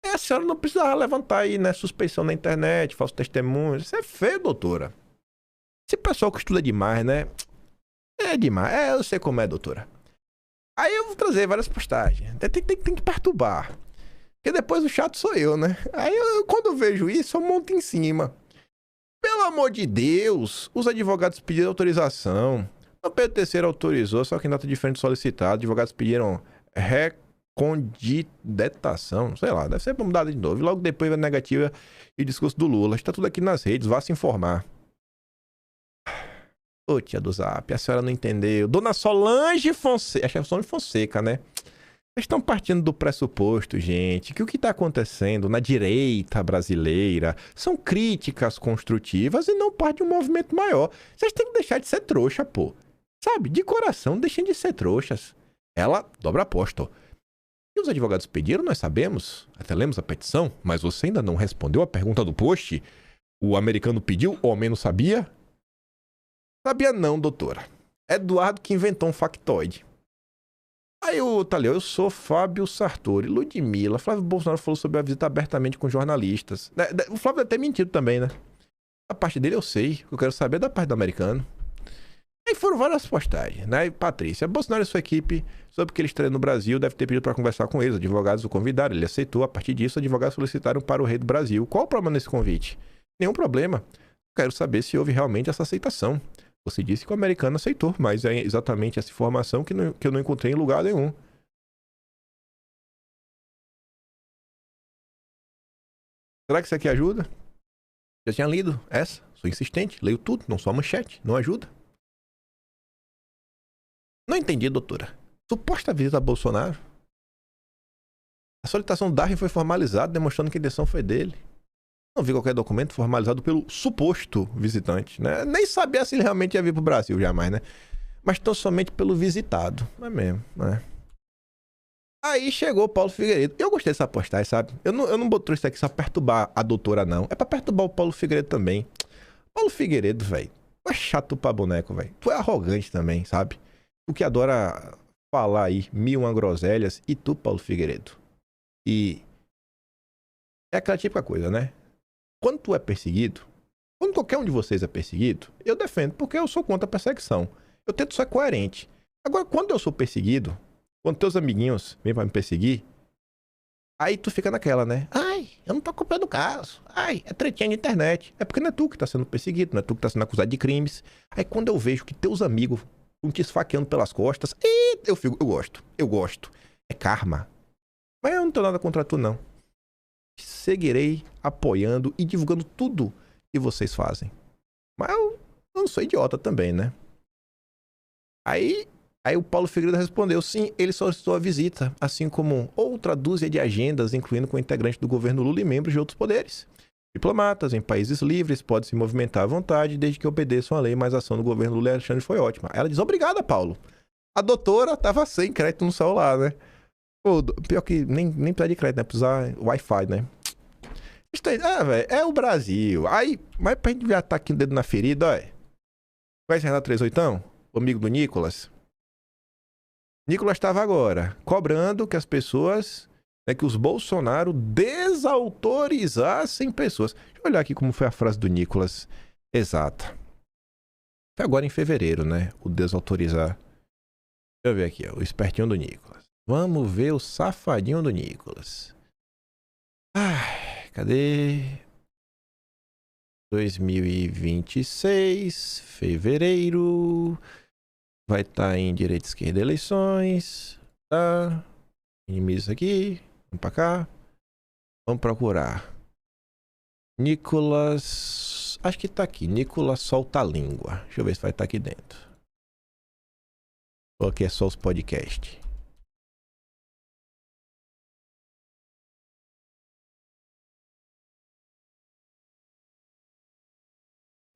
A senhora não precisava levantar aí, né? Suspeição na internet, falso testemunho. Isso é feio, doutora. Esse pessoal que estuda demais, né? É demais. Eu sei como é, doutora. Aí eu vou trazer várias postagens. Tem que perturbar. Porque depois o chato sou eu, né? Aí quando eu vejo isso, eu monto em cima. Pelo amor de Deus, os advogados pediram autorização. O Pedro III autorizou, só que em nota diferente do solicitado. Advogados pediram recondidetação, sei lá, deve ser mudada de novo. E logo depois a negativa e discurso do Lula. Está tudo aqui nas redes, vá se informar. Ô, tia do Zap, a senhora não entendeu. Dona Solange Fonseca, acho que é Solange Fonseca, né? Vocês estão partindo do pressuposto, gente, que o que está acontecendo na direita brasileira são críticas construtivas e não parte de um movimento maior. Vocês têm que deixar de ser trouxa, pô. Sabe? De coração, deixem de ser trouxas. Ela dobra aposta. E os advogados pediram, nós sabemos. Até lemos a petição, mas você ainda não respondeu a pergunta do post. O americano pediu, o homem não sabia? Sabia não, doutora. Eduardo que inventou um factoide. Aí o Taleu, eu sou Fábio Sartori, Ludmilla. Flávio Bolsonaro falou sobre a visita abertamente com jornalistas. O Flávio até mentido também, né? A parte dele eu sei, eu quero saber da parte do americano. Aí foram várias postagens, né? E Patrícia, Bolsonaro e sua equipe, soube que ele estreia no Brasil, deve ter pedido para conversar com eles. Os advogados o convidaram, ele aceitou. A partir disso, os advogados solicitaram para o rei do Brasil. Qual o problema nesse convite? Nenhum problema. Quero saber se houve realmente essa aceitação. Você disse que o americano aceitou, mas é exatamente essa informação que eu não encontrei em lugar nenhum. Será que isso aqui ajuda? Já tinha lido essa? Sou insistente, leio tudo, não só a manchete. Não ajuda? Não entendi, doutora. Suposta visita a Bolsonaro. A solicitação do Darren foi formalizada, demonstrando que a intenção foi dele. Não vi qualquer documento formalizado pelo suposto visitante, né? Nem sabia se ele realmente ia vir pro Brasil jamais, né? Mas tão somente pelo visitado. Não é mesmo, né? Aí chegou o Paulo Figueiredo. Eu gostei dessa postagem, sabe? Eu não botou isso aqui só pra perturbar a doutora, não. É pra perturbar o Paulo Figueiredo também. Paulo Figueiredo, velho. Tu é chato pra boneco, velho. Tu é arrogante também, sabe? Tu que adora falar aí 1001 groselhas. E tu, Paulo Figueiredo. E é aquela típica coisa, né? Quando tu é perseguido, quando qualquer um de vocês é perseguido, eu defendo, porque eu sou contra a perseguição. Eu tento ser coerente. Agora, quando eu sou perseguido, quando teus amiguinhos vêm pra me perseguir, aí tu fica naquela, né? Ai, eu não tô acompanhando o caso. Ai, é tretinha de internet. É porque não é tu que tá sendo perseguido, não é tu que tá sendo acusado de crimes. Aí quando eu vejo que teus amigos estão te esfaqueando pelas costas, eu gosto. É karma. Mas eu não tenho nada contra tu, não. Seguirei apoiando e divulgando tudo que vocês fazem. Mas eu não sou idiota também, né? Aí o Paulo Figueiredo respondeu, sim, ele solicitou a visita, assim como outra dúzia de agendas, incluindo com integrantes do governo Lula e membros de outros poderes. Diplomatas em países livres podem se movimentar à vontade, desde que obedeçam à lei, mas a ação do governo Lula e Alexandre foi ótima. Ela diz, obrigada, Paulo. A doutora tava sem crédito no celular, né? Pô, pior que nem precisa de crédito, né? Precisa usar Wi-Fi, né? Velho, é o Brasil. Aí, mas pra gente já tá aqui o dedo na ferida, olha. Conhece Renato 38? O amigo do Nicolas? Nicolas estava agora cobrando que as pessoas, né, que os Bolsonaro desautorizassem pessoas. Deixa eu olhar aqui como foi a frase do Nicolas. Exata. Foi agora em fevereiro, né? O desautorizar. Deixa eu ver aqui, ó, o espertinho do Nicolas. Vamos ver o safadinho do Nicolas. Ai, cadê? 2026, fevereiro. Vai estar em direita, esquerda, eleições. Tá? Minimiza isso aqui. Vamos pra cá. Vamos procurar. Nicolas. Acho que tá aqui. Nicolas solta a língua. Deixa eu ver se vai estar aqui dentro. Ou aqui é só os podcasts.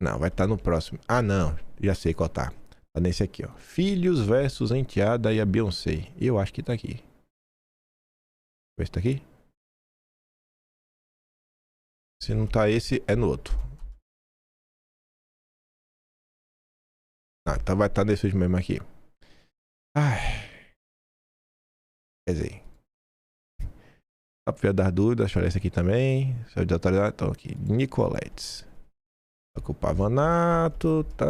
Não, vai estar no próximo. Ah, não. Já sei qual tá. Tá nesse aqui, ó. Filhos versus Enteada e a Beyoncé. Eu acho que tá aqui. Deixa eu ver se tá aqui. Se não tá esse, é no outro. Ah, então vai estar nesse mesmo aqui. Ai. Quer dizer. Só pra dar dúvidas, deixa eu olhar esse aqui também. Seu de autoridade, então aqui. Nicoletes. Ocupavanato, tá.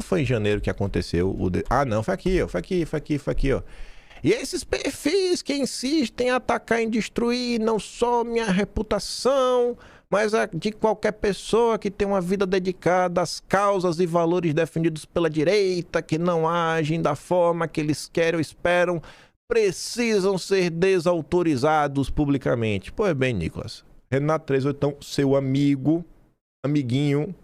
Foi em janeiro que aconteceu o... Ah, não, foi aqui, ó. Foi aqui, ó. E esses perfis que insistem em atacar e destruir não só minha reputação, mas a de qualquer pessoa que tem uma vida dedicada às causas e valores defendidos pela direita, que não agem da forma que eles querem ou esperam, precisam ser desautorizados publicamente. Pois bem, Nicolas. Renato 38, seu amiguinho.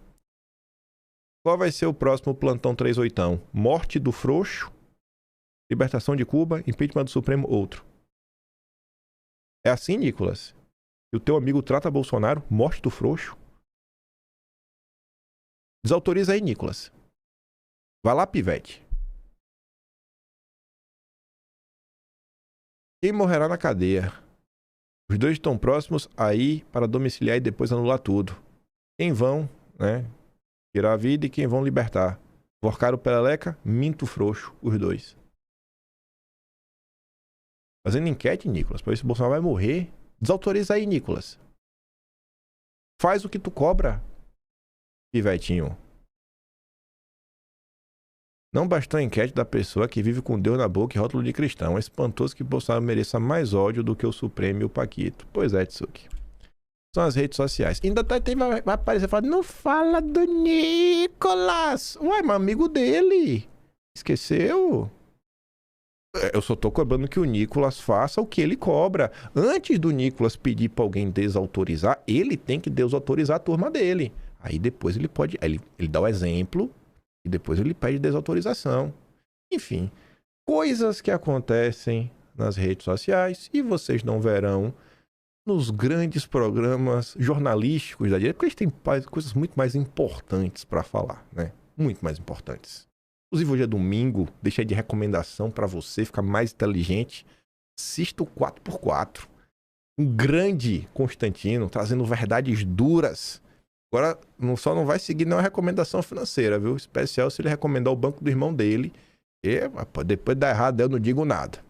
Qual vai ser o próximo plantão 38? Morte do frouxo? Libertação de Cuba, impeachment do Supremo, outro. É assim, Nicolas? E o teu amigo trata Bolsonaro, morte do frouxo? Desautoriza aí, Nicolas. Vai lá, pivete. Quem morrerá na cadeia? Os dois estão próximos aí para domiciliar e depois anular tudo. Quem vão, né? Tirar a vida e quem vão libertar? Vorcar o Peleleca, minto frouxo, os dois. Fazendo enquete, Nicolas, pra ver se o Bolsonaro vai morrer. Desautoriza aí, Nicolas. Faz o que tu cobra, pivetinho. Não bastou a enquete da pessoa que vive com Deus na boca e rótulo de cristão. É espantoso que Bolsonaro mereça mais ódio do que o Supremo e o Paquito. Pois é, Tsuki. São as redes sociais. Ainda vai aparecer e falar, não fala do Nicolas. Ué, mas amigo dele. Esqueceu? Eu só tô cobrando que o Nicolas faça o que ele cobra. Antes do Nicolas pedir pra alguém desautorizar, ele tem que desautorizar a turma dele. Aí depois ele pode... Ele dá o exemplo e depois ele pede desautorização. Enfim, coisas que acontecem nas redes sociais e vocês não verão nos grandes programas jornalísticos da direita, porque eles têm coisas muito mais importantes para falar, né? Muito mais importantes. Inclusive, hoje é domingo, deixei de recomendação para você ficar mais inteligente. Assista o 4x4. Um grande Constantino, trazendo verdades duras. Agora, só não vai seguir nenhuma recomendação financeira, viu? Especial se ele recomendar o banco do irmão dele. E depois de dar errado, eu não digo nada.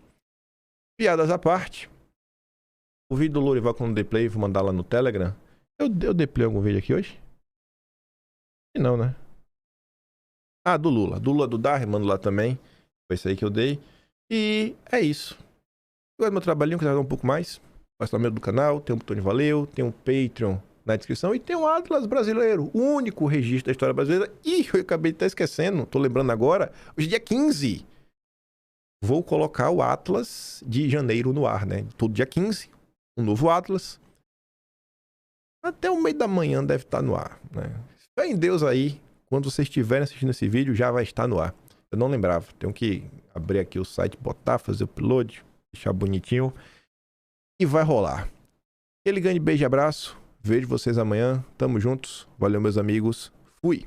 Piadas à parte. O vídeo do Lourival quando dei play, vou mandar lá no Telegram. Eu dei play algum vídeo aqui hoje? E não, né? Ah, do Lula. Do Lula do Dar, mando lá também. Foi isso aí que eu dei. E é isso. Agora meu trabalhinho, que vai dar um pouco mais. Patrocinamento do canal, tem um botão de valeu, tem um Patreon na descrição e tem um Atlas brasileiro, o único registro da história brasileira. E eu acabei de estar esquecendo, tô lembrando agora, hoje é dia 15. Vou colocar o Atlas de janeiro no ar, né? Todo dia 15, um novo Atlas. Até o meio da manhã deve estar no ar, né? Fé em Deus aí. Quando vocês estiverem assistindo esse vídeo, já vai estar no ar. Eu não lembrava. Tenho que abrir aqui o site, botar, fazer o upload, deixar bonitinho. E vai rolar. Aquele grande beijo e abraço. Vejo vocês amanhã. Tamo juntos. Valeu, meus amigos. Fui.